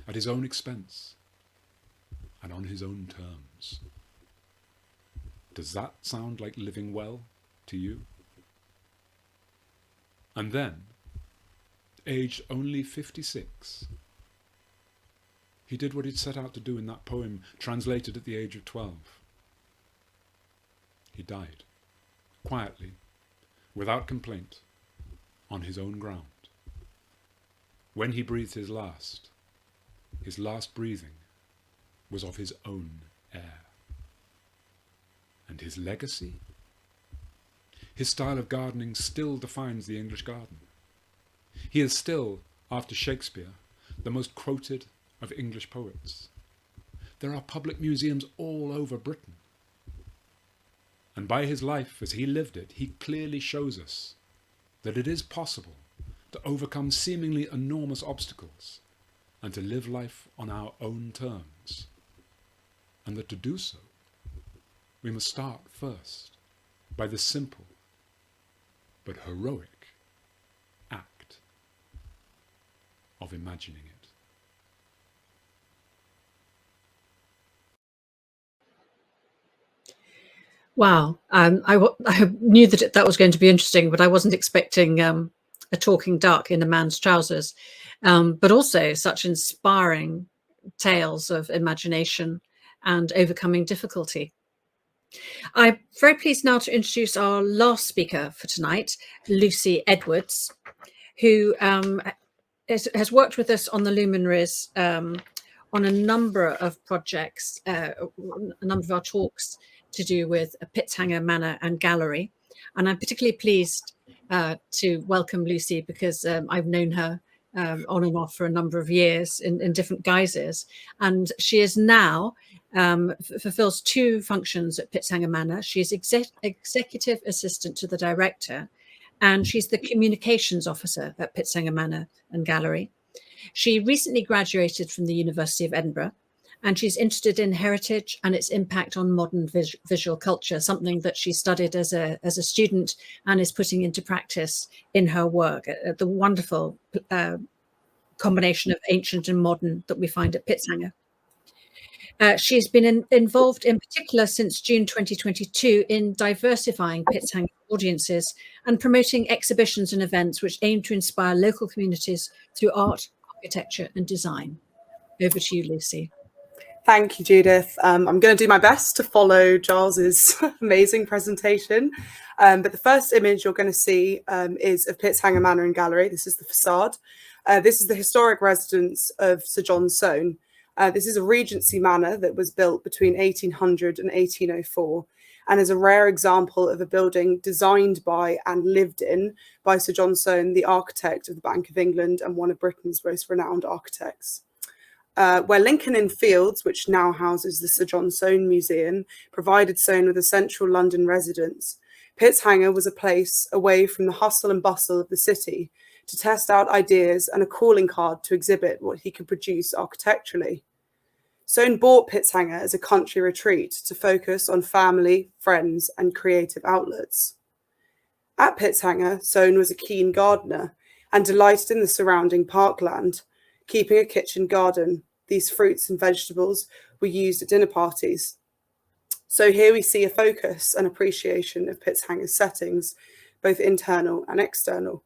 at his own expense, and on his own terms. Does that sound like living well to you? And then, aged only 56, he did what he'd set out to do in that poem, translated at the age of 12. He died, quietly, without complaint, on his own ground. When he breathed his last breathing was of his own air. And his legacy? His style of gardening still defines the English garden. He is still, after Shakespeare, the most quoted of English poets. There are public museums all over Britain. And by his life, as he lived it, he clearly shows us that it is possible to overcome seemingly enormous obstacles and to live life on our own terms. And that to do so, we must start first by the simple but heroic act of imagining it. Wow. I knew that was going to be interesting, but I wasn't expecting a talking duck in a man's trousers, but also such inspiring tales of imagination and overcoming difficulty. I'm very pleased now to introduce our last speaker for tonight, Lucy Edwards, who has worked with us on the Luminaries on a number of projects, a number of our talks to do with Pitzhanger Manor and Gallery. And I'm particularly pleased to welcome Lucy because I've known her on and off for a number of years in different guises. And she is now fulfills two functions at Pitzhanger Manor. She is executive assistant to the director, and she's the communications officer at Pitzhanger Manor and Gallery. She recently graduated from the University of Edinburgh, and she's interested in heritage and its impact on modern visual culture, something that she studied as a student and is putting into practice in her work, the wonderful combination of ancient and modern that we find at Pitzhanger. She's been involved in particular since June 2022 in diversifying Pitzhanger audiences and promoting exhibitions and events which aim to inspire local communities through art, architecture and design. Over to you, Lucy. Thank you, Judith. I'm going to do my best to follow Giles's amazing presentation. But the first image you're going to see is of Pitzhanger Manor and Gallery. This is the facade. This is the historic residence of Sir John Soane. This is a Regency manor that was built between 1800 and 1804 and is a rare example of a building designed by and lived in by Sir John Soane, the architect of the Bank of England and one of Britain's most renowned architects. Where Lincoln Inn Fields, which now houses the Sir John Soane Museum, provided Soane with a central London residence, Pitzhanger was a place away from the hustle and bustle of the city to test out ideas and a calling card to exhibit what he could produce architecturally. Soane bought Pitzhanger as a country retreat to focus on family, friends, and creative outlets. At Pitzhanger, Soane was a keen gardener and delighted in the surrounding parkland, keeping a kitchen garden. These fruits and vegetables were used at dinner parties. So here we see a focus and appreciation of Pitzhanger's settings, both internal and external.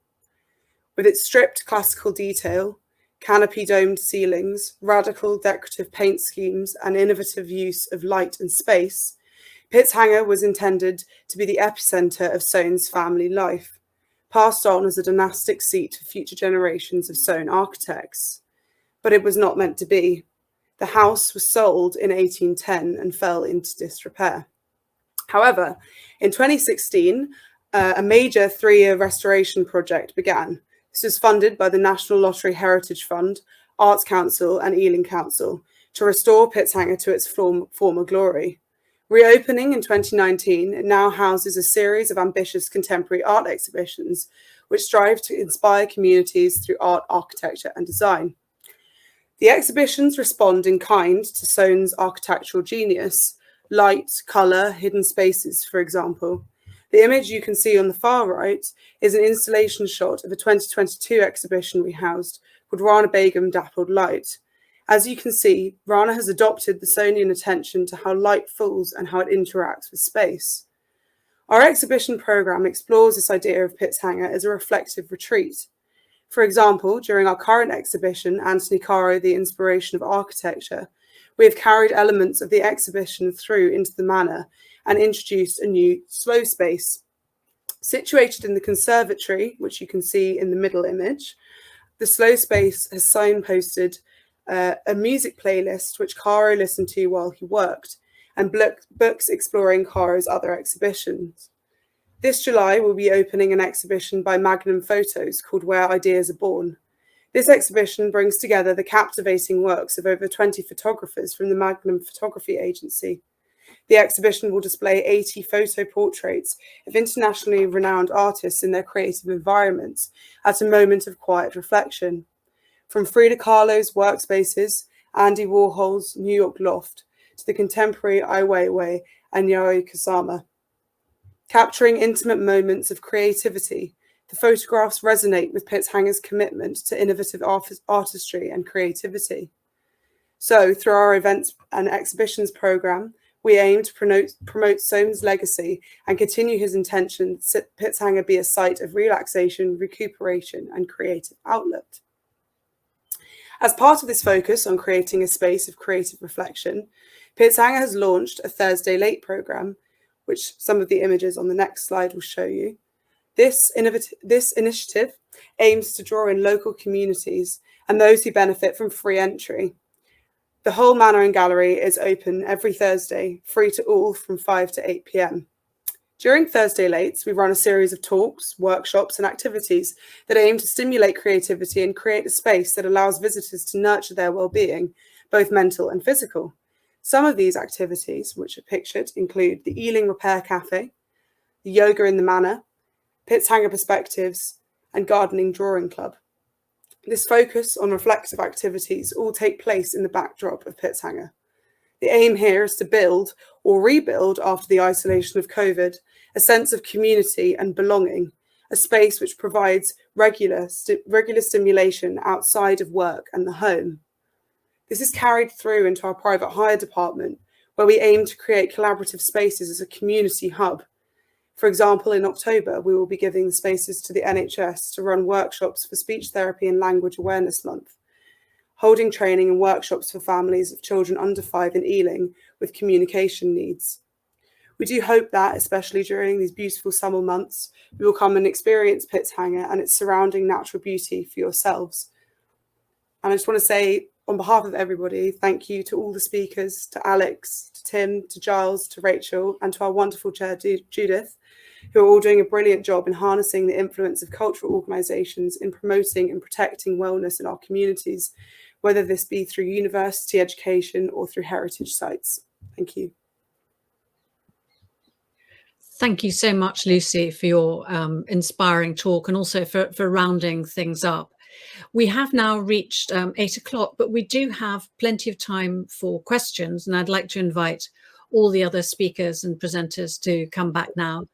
With its stripped classical detail, canopy-domed ceilings, radical decorative paint schemes, and innovative use of light and space, Pitzhanger was intended to be the epicenter of Soane's family life, passed on as a dynastic seat for future generations of Soane architects. But it was not meant to be. The house was sold in 1810 and fell into disrepair. However, in 2016, a major 3-year restoration project began. This was funded by the National Lottery Heritage Fund, Arts Council and Ealing Council to restore Pitzhanger to its former glory. Reopening in 2019, it now houses a series of ambitious contemporary art exhibitions which strive to inspire communities through art, architecture and design. The exhibitions respond in kind to Soane's architectural genius, light, colour, hidden spaces, for example. The image you can see on the far right is an installation shot of a 2022 exhibition we housed called Rana Begum Dappled Light. As you can see, Rana has adopted the Soanean attention to how light falls and how it interacts with space. Our exhibition programme explores this idea of Pitzhanger as a reflective retreat. For example, during our current exhibition, Anthony Caro, The Inspiration of Architecture, we have carried elements of the exhibition through into the manor and introduced a new slow space. Situated in the conservatory, which you can see in the middle image, the slow space has signposted a music playlist which Caro listened to while he worked, and books exploring Caro's other exhibitions. This July, we'll be opening an exhibition by Magnum Photos called Where Ideas Are Born. This exhibition brings together the captivating works of over 20 photographers from the Magnum Photography Agency. The exhibition will display 80 photo portraits of internationally renowned artists in their creative environments at a moment of quiet reflection. From Frida Kahlo's workspaces, Andy Warhol's New York loft, to the contemporary Ai Weiwei and Yayoi Kusama. Capturing intimate moments of creativity, the photographs resonate with Pitzhanger's commitment to innovative artistry and creativity. So, through our events and exhibitions programme, We aim to promote Soane's legacy and continue his intention that Pitzhanger be a site of relaxation, recuperation, and creative outlet. As part of this focus on creating a space of creative reflection, Pitzhanger has launched a Thursday Late programme, which some of the images on the next slide will show you. This initiative aims to draw in local communities and those who benefit from free entry. The whole Manor and Gallery is open every Thursday, free to all from 5 to 8 p.m. During Thursday Lates, we run a series of talks, workshops, and activities that aim to stimulate creativity and create a space that allows visitors to nurture their well-being, both mental and physical. Some of these activities, which are pictured, include the Ealing Repair Cafe, the Yoga in the Manor, Pitzhanger Perspectives, and Gardening Drawing Club. This focus on reflective activities all take place in the backdrop of Pitzhanger. The aim here is to build or rebuild after the isolation of COVID, a sense of community and belonging, a space which provides regular stimulation outside of work and the home. This is carried through into our private hire department, where we aim to create collaborative spaces as a community hub. For example, in October, we will be giving the spaces to the NHS to run workshops for Speech Therapy and Language Awareness Month, holding training and workshops for families of children under 5 in Ealing with communication needs. We do hope that, especially during these beautiful summer months, you will come and experience Pitzhanger and its surrounding natural beauty for yourselves. And I just want to say, on behalf of everybody, thank you to all the speakers, to Alex, to Tim, to Giles, to Rachel, and to our wonderful chair, Judith, who are all doing a brilliant job in harnessing the influence of cultural organisations in promoting and protecting wellness in our communities, whether this be through university education or through heritage sites. Thank you. Thank you so much, Lucy, for your inspiring talk and also for rounding things up. We have now reached 8 o'clock, but we do have plenty of time for questions, and I'd like to invite all the other speakers and presenters to come back now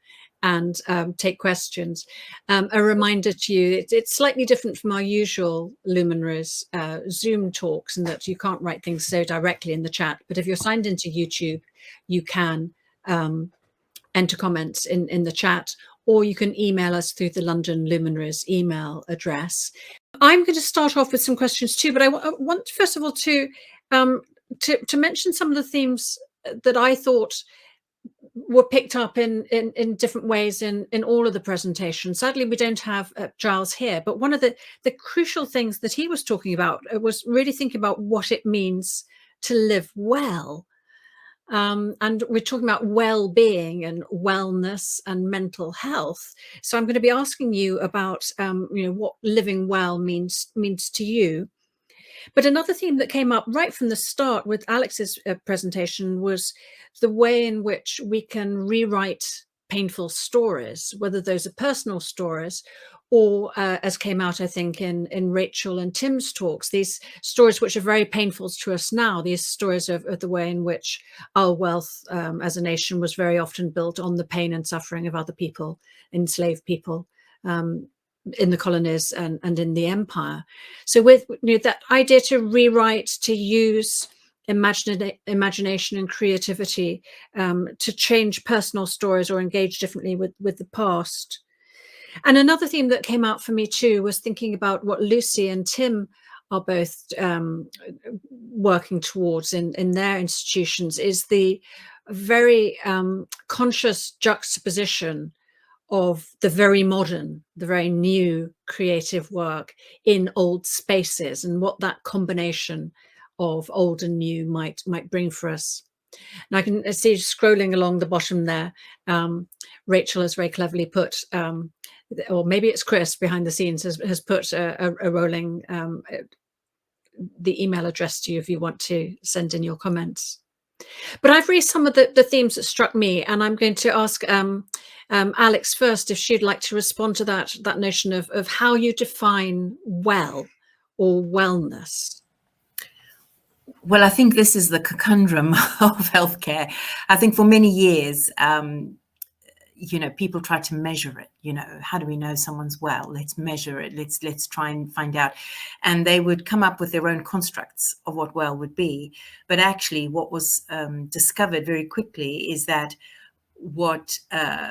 and take questions. A reminder to you, it's slightly different from our usual Luminaries Zoom talks in that you can't write things so directly in the chat, but if you're signed into YouTube, you can enter comments in the chat, or you can email us through the London Luminaries email address. I'm going to start off with some questions too, but I want first of all to mention some of the themes that I thought were picked up in different ways in all of the presentations. Sadly, we don't have Giles here, but one of the crucial things that he was talking about was really thinking about what it means to live well. And we're talking about well-being and wellness and mental health. So I'm going to be asking you about what living well means to you. But another theme that came up right from the start with Alex's presentation was the way in which we can rewrite painful stories, whether those are personal stories or as came out, I think, in Rachel and Tim's talks, these stories which are very painful to us now, these stories of the way in which our wealth as a nation was very often built on the pain and suffering of other people, enslaved people, in the colonies and in the empire. So with that idea to rewrite, to use imagination and creativity to change personal stories or engage differently with the past. And another theme that came out for me too was thinking about what Lucy and Tim are both working towards in their institutions, is the very conscious juxtaposition of the very modern, the very new creative work in old spaces, and what that combination of old and new might bring for us. And I can see scrolling along the bottom there, Rachel has very cleverly put, or maybe it's Chris behind the scenes has put a rolling, the email address to you if you want to send in your comments. But I've raised some of the themes that struck me, and I'm going to ask Alex first if she'd like to respond to that notion of how you define well or wellness. Well, I think this is the conundrum of healthcare. I think for many years, people try to measure it. How do we know someone's well? Let's measure it. Let's try and find out. And they would come up with their own constructs of what well would be. But actually, what was discovered very quickly is that what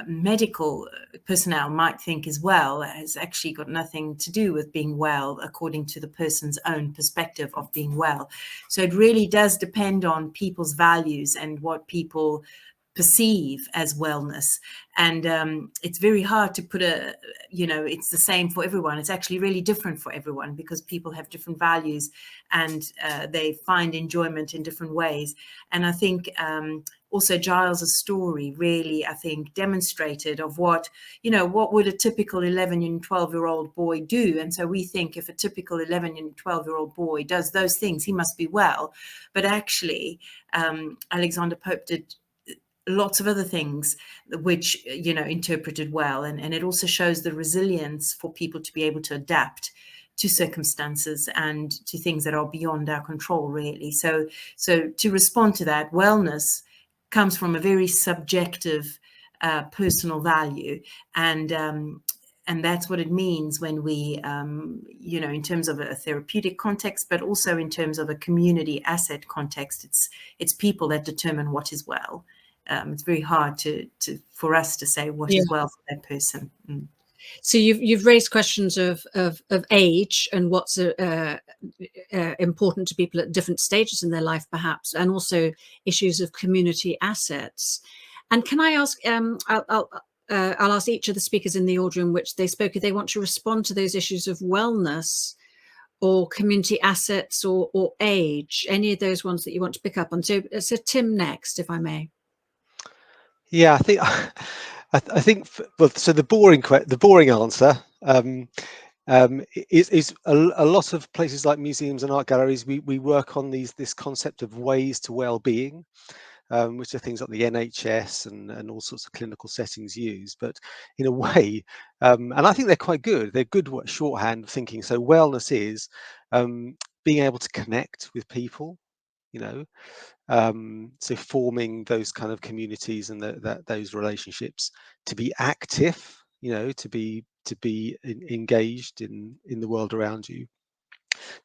medical personnel might think is well has actually got nothing to do with being well, according to the person's own perspective of being well. So it really does depend on people's values and what people perceive as wellness. And it's very hard to put it's the same for everyone. It's actually really different for everyone, because people have different values and they find enjoyment in different ways. And I think also Giles's story really, I think, demonstrated of what would a typical 11 and 12-year-old boy do. And so we think if a typical 11 and 12-year-old boy does those things, he must be well. But actually, Alexander Pope did lots of other things which interpreted well, and it also shows the resilience for people to be able to adapt to circumstances and to things that are beyond our control, really. So to respond to that, wellness comes from a very subjective personal value, and that's what it means when we in terms of a therapeutic context, but also in terms of a community asset context. It's people that determine what is well. It's very hard for us to say what is well for that person. So you've raised questions of age and what's important to people at different stages in their life, perhaps, and also issues of community assets. And can I ask? I'll ask each of the speakers in the order in which they spoke if they want to respond to those issues of wellness or community assets or age. Any of those ones that you want to pick up on. So Tim next, if I may. Yeah, I think. Well, so the boring answer is a lot of places like museums and art galleries. We work on this concept of ways to well-being, which are things like the NHS and all sorts of clinical settings use. But in a way, and I think they're quite good. They're good shorthand thinking. So wellness is being able to connect with people. So forming those kind of communities and those relationships, to be active, to be engaged in the world around you,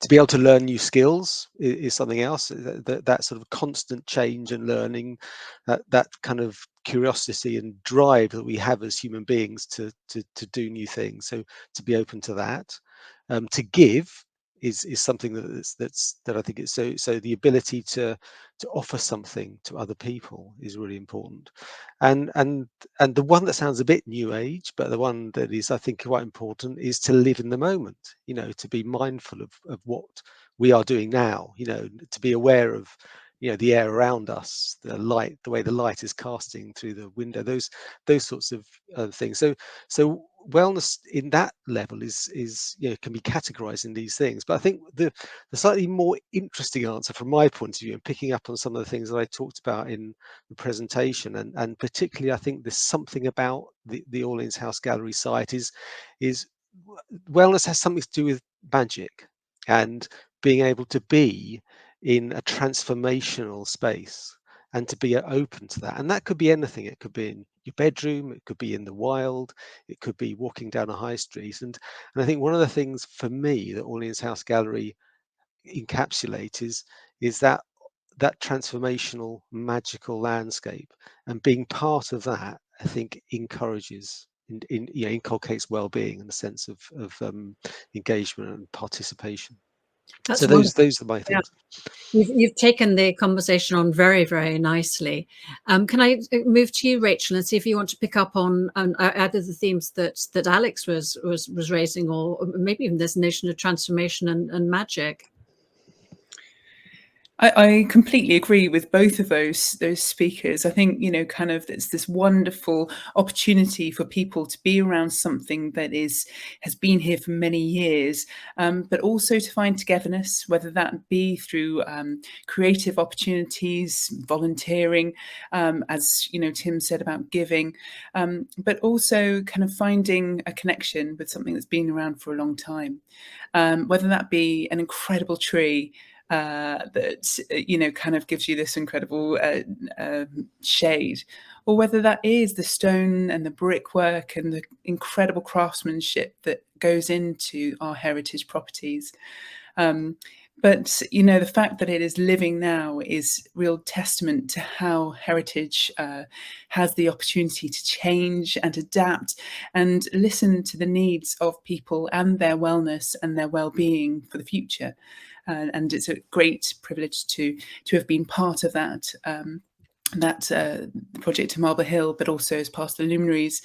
to be able to learn new skills is something else. That sort of constant change and learning, that kind of curiosity and drive that we have as human beings to do new things. So to be open to that, to give is something that I think is so the ability to offer something to other people is really important. And the one that sounds a bit new age, but the one that is, I think, quite important, is to live in the moment, to be mindful of what we are doing now, to be aware of the air around us, the light, the way the light is casting through the window, those sorts of things. So wellness in that level is can be categorized in these things. But I think the slightly more interesting answer from my point of view, and picking up on some of the things that I talked about in the presentation, and particularly I think there's something about the Orleans House Gallery site is wellness has something to do with magic and being able to be in a transformational space and to be open to that. And that could be anything. It could be in your bedroom, it could be in the wild, it could be walking down a high street. And I think one of the things for me that Orleans House Gallery encapsulates is that transformational, magical landscape, and being part of that, I think, encourages inculcates well-being and a sense of engagement and participation. That's so those are my things. Yeah. You've taken the conversation on very, very nicely. Can I move to you, Rachel, and see if you want to pick up on either the themes that Alex was raising, or maybe even this notion of transformation and magic? I completely agree with both of those speakers. I think, kind of it's this wonderful opportunity for people to be around something that has been here for many years, but also to find togetherness, whether that be through creative opportunities, volunteering, as Tim said about giving, but also kind of finding a connection with something that's been around for a long time, whether that be an incredible tree, that kind of gives you this incredible shade, or whether that is the stone and the brickwork and the incredible craftsmanship that goes into our heritage properties. But the fact that it is living now is real testament to how heritage has the opportunity to change and adapt and listen to the needs of people and their wellness and their well-being for the future. And it's a great privilege to have been part of that. Project to Marble Hill, but also as part of the Luminaries,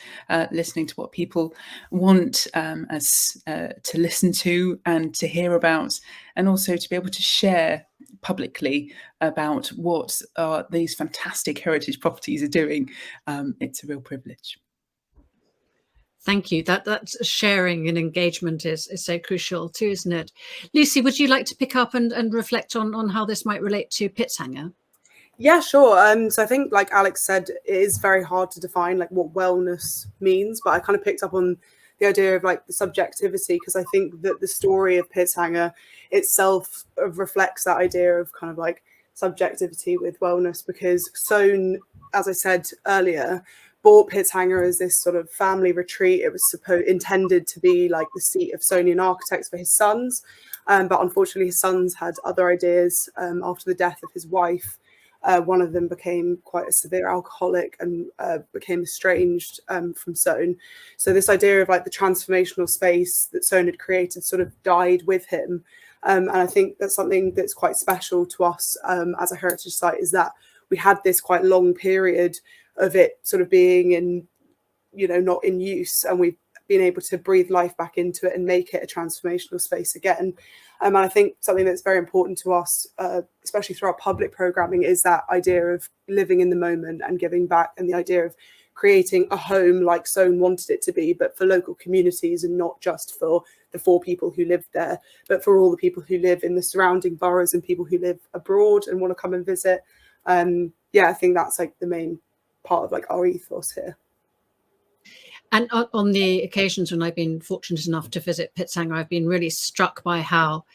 listening to what people want us to listen to and to hear about, and also to be able to share publicly about what these fantastic heritage properties are doing. It's a real privilege. Thank you. That sharing and engagement is so crucial too, isn't it? Lucy, would you like to pick up and reflect on how this might relate to Pitzhanger? Yeah, sure. So I think, like Alex said, it is very hard to define like what wellness means, but I kind of picked up on the idea of like the subjectivity, because I think that the story of Pitzhanger itself reflects that idea of kind of like subjectivity with wellness, because Sohn, as I said earlier, bought Pitzhanger as this sort of family retreat. It was intended to be like the seat of Sonian architects for his sons, but unfortunately his sons had other ideas after the death of his wife. One of them became quite a severe alcoholic and became estranged from Sohn. So this idea of like the transformational space that Sohn had created sort of died with him. And I think that's something that's quite special to us as a heritage site, is that we had this quite long period of it sort of being in, not in use, and we've been able to breathe life back into it and make it a transformational space again. And I think something that's very important to us, especially through our public programming, is that idea of living in the moment and giving back, and the idea of creating a home like Sohn wanted it to be, but for local communities, and not just for the 4 people who lived there, but for all the people who live in the surrounding boroughs and people who live abroad and want to come and visit. I think that's like the main part of like our ethos here. And on the occasions when I've been fortunate enough to visit Pitzhanger, I've been really struck by how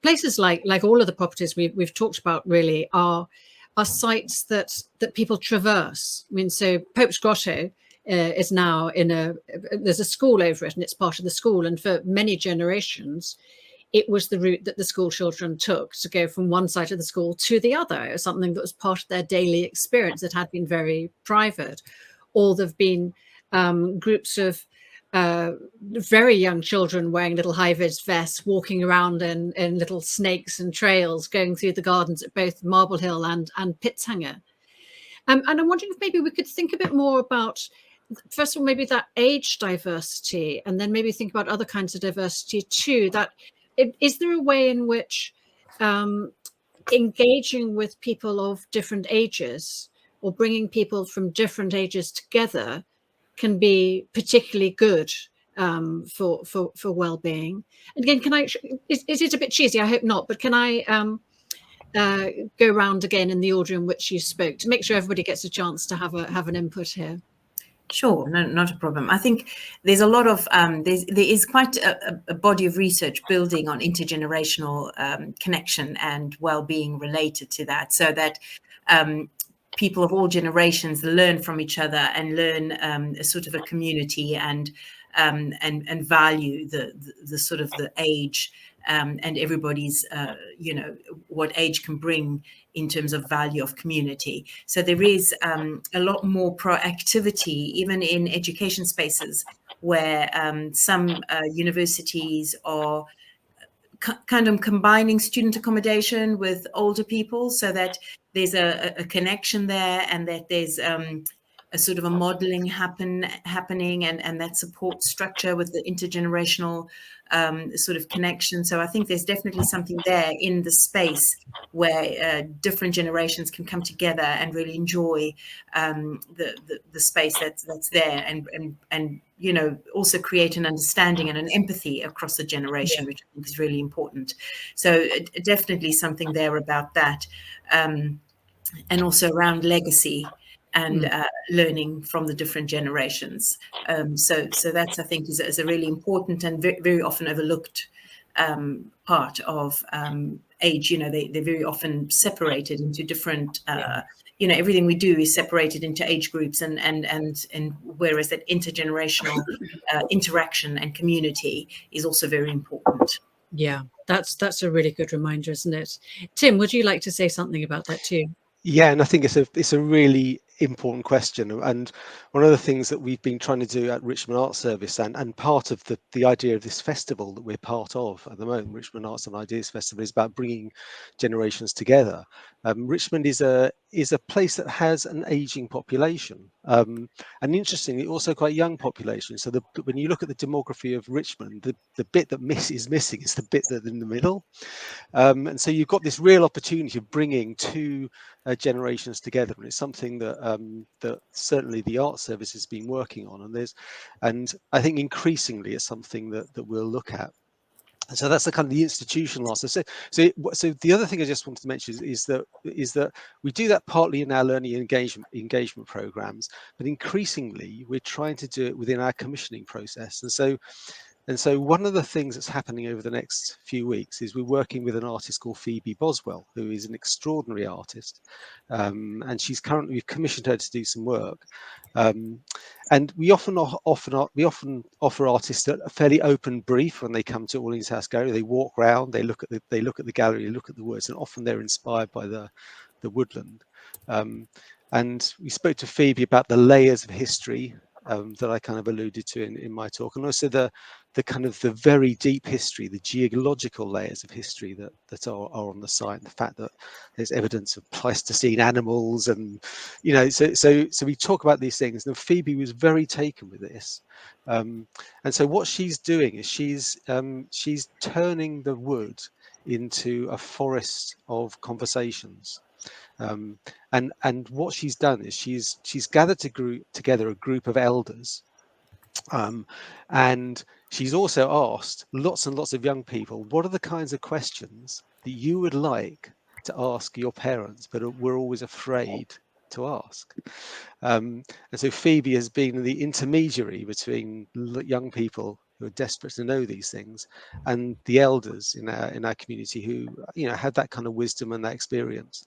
places like all of the properties we've talked about really are sites that people traverse. I mean, so Pope's Grotto is now there's a school over it, and it's part of the school. And for many generations, it was the route that the school children took to go from one side of the school to the other. It was something that was part of their daily experience that had been very private. Or there've been groups of very young children wearing little high-vis vests, walking around in little snakes and trails, going through the gardens at both Marble Hill and Pitzhanger. And I'm wondering if maybe we could think a bit more about, first of all, maybe that age diversity, and then maybe think about other kinds of diversity too. Is there a way in which engaging with people of different ages, or bringing people from different ages together, can be particularly good for well-being? And again, is it a bit cheesy? I hope not, but can I go round again in the order in which you spoke, to make sure everybody gets a chance to have an input here? Sure, no, not a problem. I think there's a lot of there is quite a body of research building on intergenerational connection and well-being related to that, so that people of all generations learn from each other and learn a sort of a community and value the sort of the age and everybody's what age can bring in terms of value of community. So there is a lot more proactivity even in education spaces, where some universities are kind of combining student accommodation with older people, so that there's a connection there, and that there's a sort of a modeling happening and that support structure with the intergenerational sort of connection. So I think there's definitely something there in the space where different generations can come together and really enjoy the space that's there, and also create an understanding and an empathy across the generation, which I think is really important. So definitely something there about that, and also around legacy and learning from the different generations. So that's, I think, is a really important and very, very often overlooked part of age. You know, they're very often separated into different. You know, everything we do is separated into age groups, and whereas that intergenerational interaction and community is also very important. Yeah, that's a really good reminder, isn't it? Tim, would you like to say something about that too? Yeah, and I think it's a really important question, and one of the things that we've been trying to do at Richmond Arts Service, and part of the idea of this festival that we're part of at the moment, Richmond Arts and Ideas Festival, is about bringing generations together. Richmond is a place that has an aging population, and interestingly, also quite young population. So when you look at the demography of Richmond, the bit that is missing is the bit that's in the middle. And so you've got this real opportunity of bringing two generations together, and it's something that that certainly the Arts Service has been working on, and I think increasingly it's something that we'll look at. And so that's the kind of the institutional aspect. So the other thing I just wanted to mention is that we do that partly in our learning engagement programs, but increasingly we're trying to do it within our commissioning process. And so one of the things that's happening over the next few weeks is we're working with an artist called Phoebe Boswell, who is an extraordinary artist, and we've commissioned her to do some work. And we often offer artists a fairly open brief when they come to All House Gallery. They walk around, they look at the gallery, look at the works, and often they're inspired by the woodland. And we spoke to Phoebe about the layers of history that I kind of alluded to in my talk, and also the kind of the very deep history, the geological layers of history that are on the site, and the fact that there's evidence of Pleistocene animals, and so we talk about these things. And Phoebe was very taken with this, and so what she's doing is she's turning the wood into a forest of conversations. And what she's done is she's gathered together a group of elders, and she's also asked lots and lots of young people, what are the kinds of questions that you would like to ask your parents but we're always afraid to ask? And so Phoebe has been the intermediary between young people who are desperate to know these things and the elders in our community who have that kind of wisdom and that experience.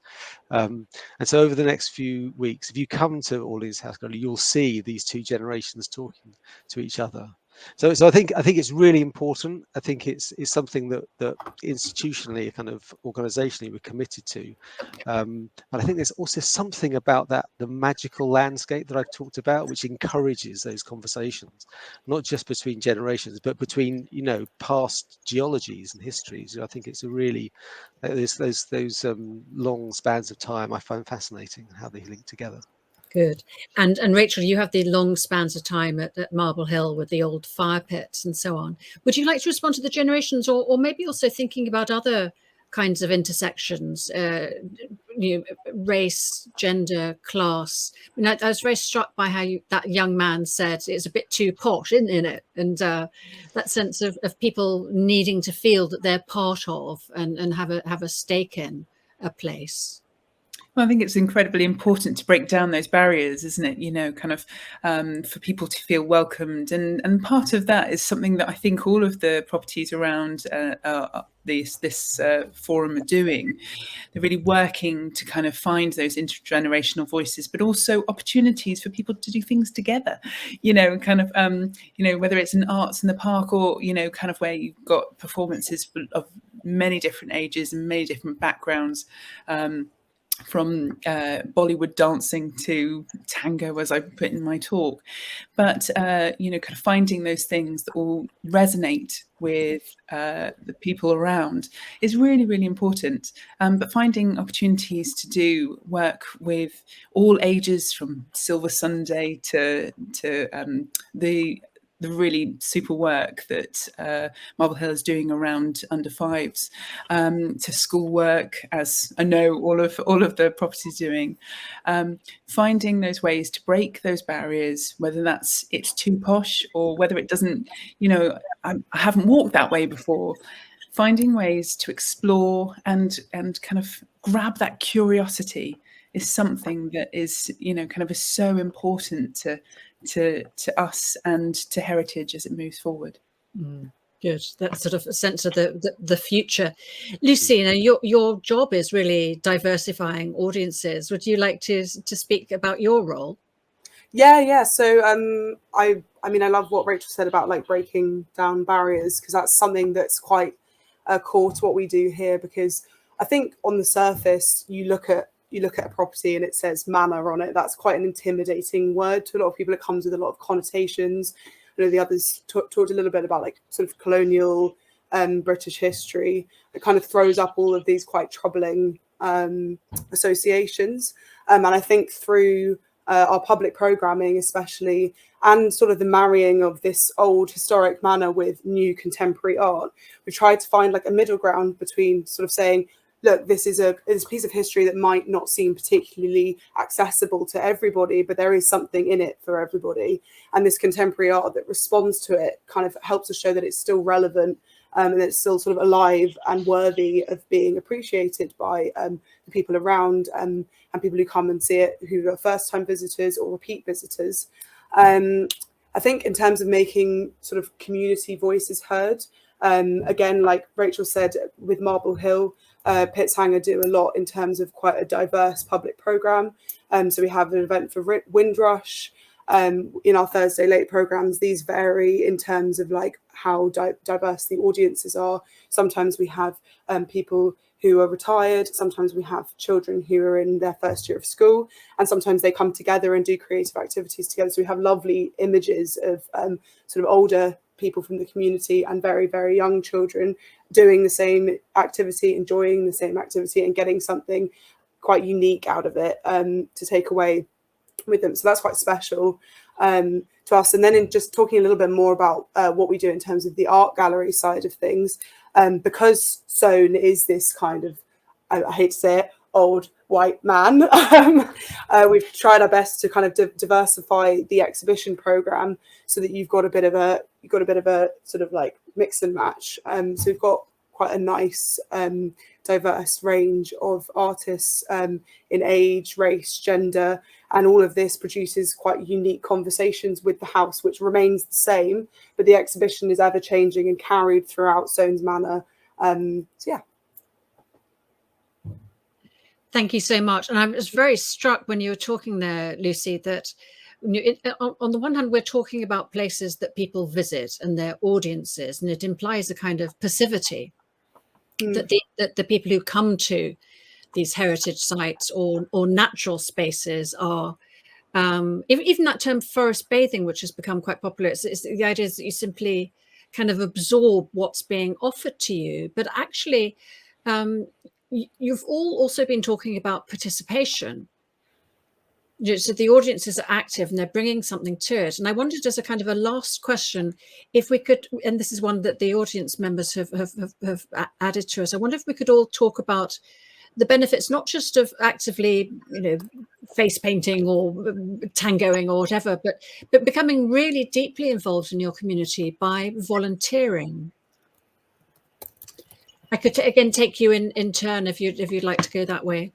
And so over the next few weeks, if you come to All House Gallery, you'll see these two generations talking to each other. So I think it's really important. I think it's something that institutionally, kind of organisationally, we're committed to. But I think there's also something about the magical landscape that I've talked about, which encourages those conversations, not just between generations, but between past geologies and histories. I think it's a really those long spans of time I find fascinating how they link together. Good. And Rachel, you have the long spans of time at Marble Hill with the old fire pits and so on. Would you like to respond to the generations, or maybe also thinking about other kinds of intersections, race, gender, class? I mean, I was very struck by how that young man said it's a bit too posh, isn't it? And that sense of people needing to feel that they're part of and have a stake in a place. Well, I think it's incredibly important to break down those barriers, isn't it? Kind of for people to feel welcomed. And part of that is something that I think all of the properties around this forum are doing. They're really working to kind of find those intergenerational voices, but also opportunities for people to do things together, kind of, whether it's an arts in the park or, kind of where you've got performances of many different ages and many different backgrounds, from Bollywood dancing to tango, as I put in my talk. But, kind of finding those things that will resonate with the people around is really, really important. But finding opportunities to do work with all ages, from Silver Sunday to the really super work that Marble Hill is doing around under fives, to school work, as I know all of the properties doing, finding those ways to break those barriers, whether it's too posh or whether it doesn't, I haven't walked that way before. Finding ways to explore and kind of grab that curiosity is something that is, kind of is so important to us and to heritage as it moves forward. Good. That sort of sense of the future. Lucy, your job is really diversifying audiences. Would you like to speak about your role? Yeah. So I mean, I love what Rachel said about like breaking down barriers, because that's something that's quite core to what we do here. Because I think on the surface, you look at a property and it says manor on it. That's quite an intimidating word to a lot of people. It comes with a lot of connotations. I know the others talked a little bit about like sort of colonial British history. It kind of throws up all of these quite troubling associations. And I think through our public programming especially, and sort of the marrying of this old historic manor with new contemporary art, we tried to find like a middle ground between sort of saying, look, this is a piece of history that might not seem particularly accessible to everybody, but there is something in it for everybody. And this contemporary art that responds to it kind of helps us show that it's still relevant, and it's still sort of alive and worthy of being appreciated by the people around, and people who come and see it, who are first-time visitors or repeat visitors. I think in terms of making sort of community voices heard, again, like Rachel said, with Marble Hill, Pitzhanger do a lot in terms of quite a diverse public programme. So we have an event for Windrush. In our Thursday late programmes, these vary in terms of like how diverse the audiences are. Sometimes we have people who are retired, sometimes we have children who are in their first year of school, and sometimes they come together and do creative activities together. So we have lovely images of sort of older people from the community and very, very young children doing the same activity, enjoying the same activity, and getting something quite unique out of it to take away with them. So that's quite special to us. And then in just talking a little bit more about what we do in terms of the art gallery side of things, because Soane is this kind of, I hate to say it, old white man, we've tried our best to kind of diversify the exhibition program so that you've got a bit of a sort of like mix and match. So we've got quite a nice diverse range of artists in age, race, gender, and all of this produces quite unique conversations with the house, which remains the same, but the exhibition is ever changing and carried throughout Soane's Manor. So yeah. Thank you so much. And I was very struck when you were talking there, Lucy, that on the one hand, we're talking about places that people visit and their audiences, and it implies a kind of passivity that the people who come to these heritage sites or natural spaces are, even that term forest bathing, which has become quite popular, it's the idea is that you simply kind of absorb what's being offered to you. But actually, you've all also been talking about participation. So the audiences are active and they're bringing something to it. And I wondered, as a kind of a last question, if we could, and this is one that the audience members have added to us, I wonder if we could all talk about the benefits, not just of actively, face painting or tangoing or whatever, but becoming really deeply involved in your community by volunteering. I could again take you in turn if you'd like to go that way.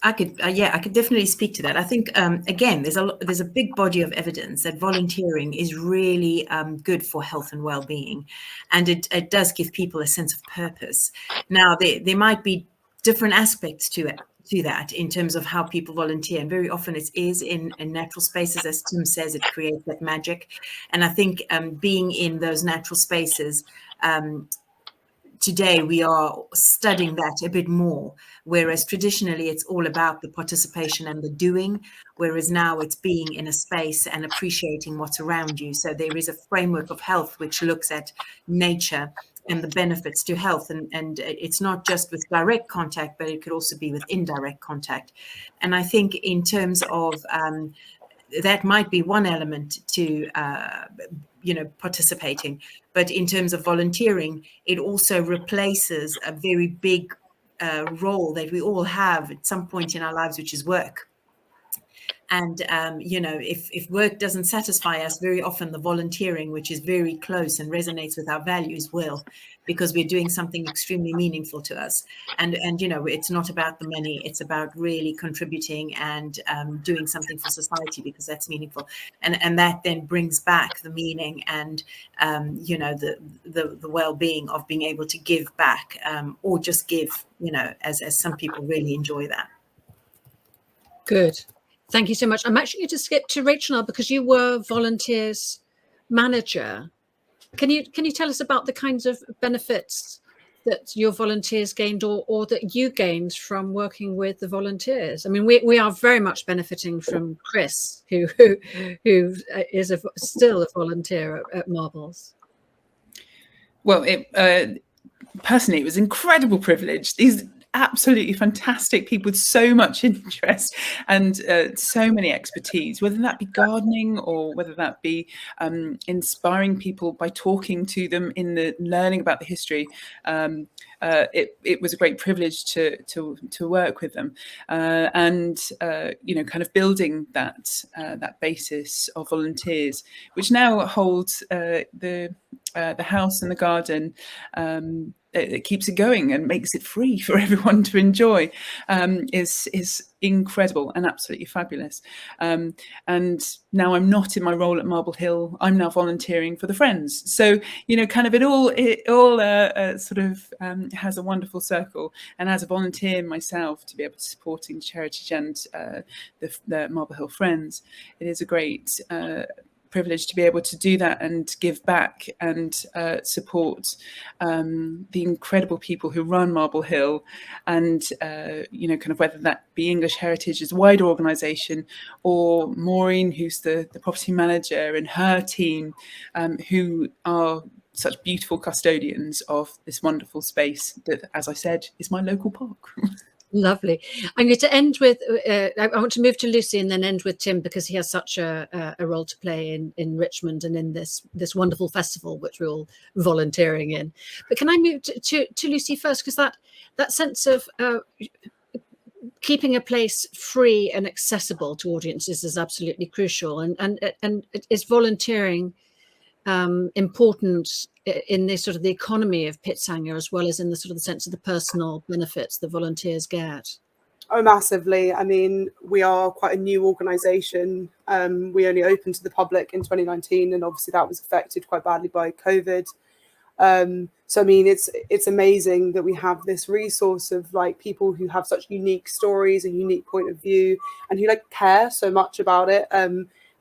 I could definitely speak to that. I think again, there's a big body of evidence that volunteering is really good for health and well-being, and it does give people a sense of purpose. Now, there might be different aspects to that in terms of how people volunteer, and very often it is in natural spaces, as Tim says, it creates that magic. And I think being in those natural spaces. Today we are studying that a bit more, whereas traditionally it's all about the participation and the doing, whereas now it's being in a space and appreciating what's around you. So there is a framework of health which looks at nature and the benefits to health, and it's not just with direct contact, but it could also be with indirect contact. And I think in terms of that might be one element to participating, but in terms of volunteering, it also replaces a very big role that we all have at some point in our lives, which is work. And, you know, if work doesn't satisfy us, very often the volunteering, which is very close and resonates with our values, will, because we're doing something extremely meaningful to us. And you know, it's not about the money, it's about really contributing and doing something for society, because that's meaningful. And that then brings back the meaning and, you know, the well-being of being able to give back, or just give, you know, as some people really enjoy that. Good. Thank you so much. I'm actually going to skip to Rachel now, because you were volunteers manager. Can you tell us about the kinds of benefits that your volunteers gained, or that you gained from working with the volunteers? I mean, we are very much benefiting from Chris, who is still a volunteer at Marbles. Well, personally, it was an incredible privilege. These absolutely fantastic people with so much interest and so many expertise, whether that be gardening or whether that be inspiring people by talking to them in the learning about the history. It was a great privilege to work with them, and you know, kind of building that basis of volunteers, which now holds the house and the garden. It keeps it going and makes it free for everyone to enjoy, is incredible and absolutely fabulous. And now I'm not in my role at Marble Hill. I'm now volunteering for the Friends. So, you know, kind of it all sort of has a wonderful circle. And as a volunteer myself, to be able to supporting charities and the Marble Hill Friends, it is a great privilege to be able to do that and give back and support the incredible people who run Marble Hill, and you know, kind of whether that be English Heritage as a wider organisation, or Maureen, who's the property manager, and her team, who are such beautiful custodians of this wonderful space that, as I said, is my local park. Lovely. I'm going to end with, I want to move to Lucy and then end with Tim, because he has such a role to play in Richmond and in this wonderful festival, which we're all volunteering in. But can I move to Lucy first? Because that sense of keeping a place free and accessible to audiences is absolutely crucial. And is volunteering important in the sort of the economy of Pitzhanger, as well as in the sort of the sense of the personal benefits the volunteers get? Oh, massively. I mean, we are quite a new organisation. We only opened to the public in 2019, and obviously that was affected quite badly by COVID. So I mean, it's amazing that we have this resource of like people who have such unique stories, a unique point of view, and who like care so much about it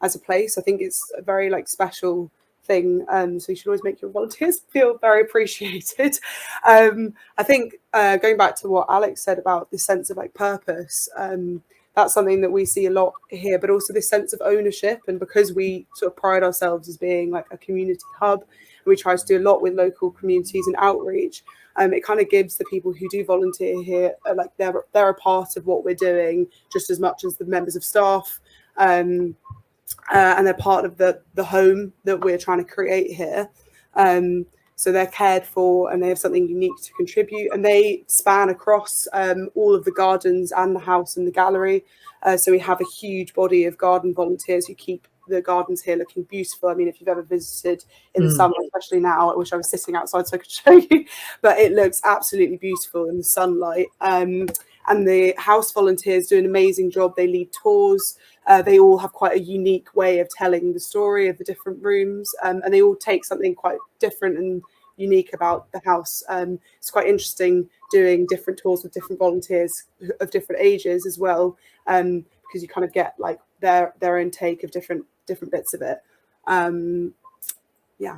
as a place. I think it's a very like special thing, so you should always make your volunteers feel very appreciated. I think going back to what Alex said about this sense of like purpose, that's something that we see a lot here, but also this sense of ownership. And because we sort of pride ourselves as being like a community hub, and we try to do a lot with local communities and outreach, it kind of gives the people who do volunteer here like they're a part of what we're doing just as much as the members of staff. And they're part of the home that we're trying to create here. So they're cared for and they have something unique to contribute, and they span across all of the gardens and the house and the gallery. So we have a huge body of garden volunteers who keep the gardens here looking beautiful. I mean, if you've ever visited in the summer, especially now, I wish I was sitting outside so I could show you, but it looks absolutely beautiful in the sunlight. And the house volunteers do an amazing job. They lead tours. They all have quite a unique way of telling the story of the different rooms, and they all take something quite different and unique about the house. It's quite interesting doing different tours with different volunteers of different ages as well, because you kind of get like their own take of different bits of it. Yeah.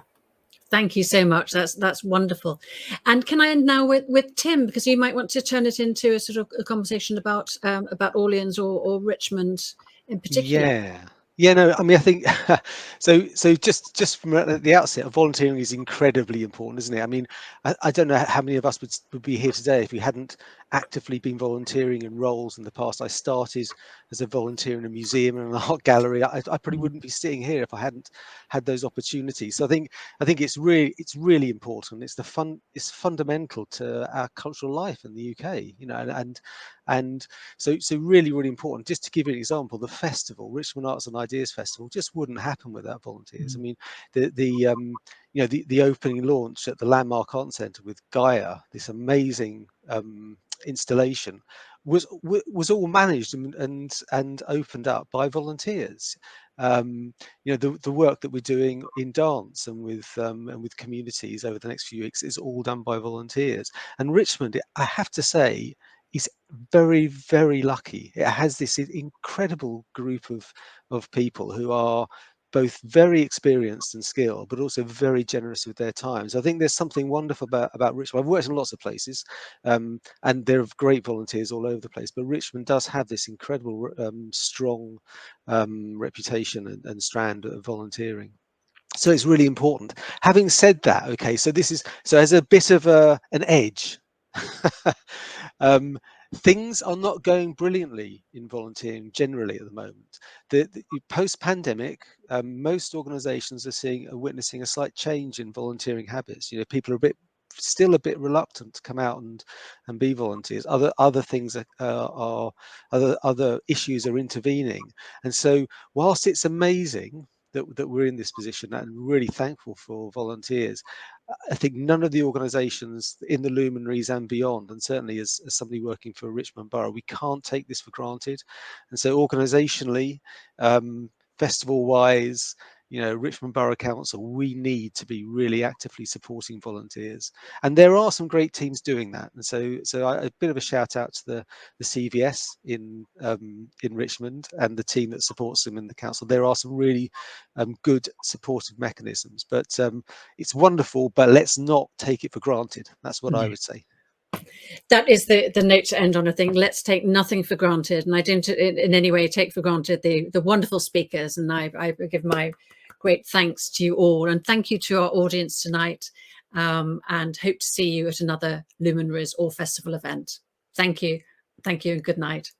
Thank you so much. That's wonderful. And can I end now with Tim, because you might want to turn it into a sort of a conversation about Orleans or Richmond in particular. Yeah, no, I mean, I think so just from the outset, volunteering is incredibly important, isn't it? I mean, I don't know how many of us would be here today if we hadn't actively been volunteering in roles in the past. I started as a volunteer in a museum and an art gallery. I probably wouldn't be sitting here if I hadn't had those opportunities. So I think it's really important. It's fundamental to our cultural life in the UK, you know, and so really important. Just to give you an example, the festival, Richmond Arts and Ideas Festival, just wouldn't happen without volunteers. I mean, the opening launch at the Landmark Art Centre with Gaia, this amazing installation, was all managed and opened up by volunteers. You know, the work that we're doing in dance and with communities over the next few weeks is all done by volunteers. And Richmond, I have to say, is very, very lucky. It has this incredible group of people who are both very experienced and skilled, but also very generous with their time. So I think there's something wonderful about Richmond. I've worked in lots of places, and there are great volunteers all over the place, but Richmond does have this incredible strong reputation and strand of volunteering. So it's really important. Having said that, okay, so as a bit of an edge. Things are not going brilliantly in volunteering generally at the moment. The post-pandemic, most organisations are witnessing a slight change in volunteering habits. You know, people are still a bit reluctant to come out and be volunteers. Other things are other issues are intervening, and so whilst it's amazing that we're in this position and really thankful for volunteers, I think none of the organisations in the Luminaries and beyond, and certainly as somebody working for Richmond Borough, we can't take this for granted. And so organisationally, festival-wise, you know, Richmond Borough Council, we need to be really actively supporting volunteers. And there are some great teams doing that. And so a bit of a shout out to the CVS in Richmond and the team that supports them in the council. There are some really good supportive mechanisms, but it's wonderful, but let's not take it for granted. That's what I would say. That is the note to end on, I think. Let's take nothing for granted. And I don't in any way take for granted the wonderful speakers. And I give my great thanks to you all. And thank you to our audience tonight. And hope to see you at another Luminaries or festival event. Thank you. Thank you and good night.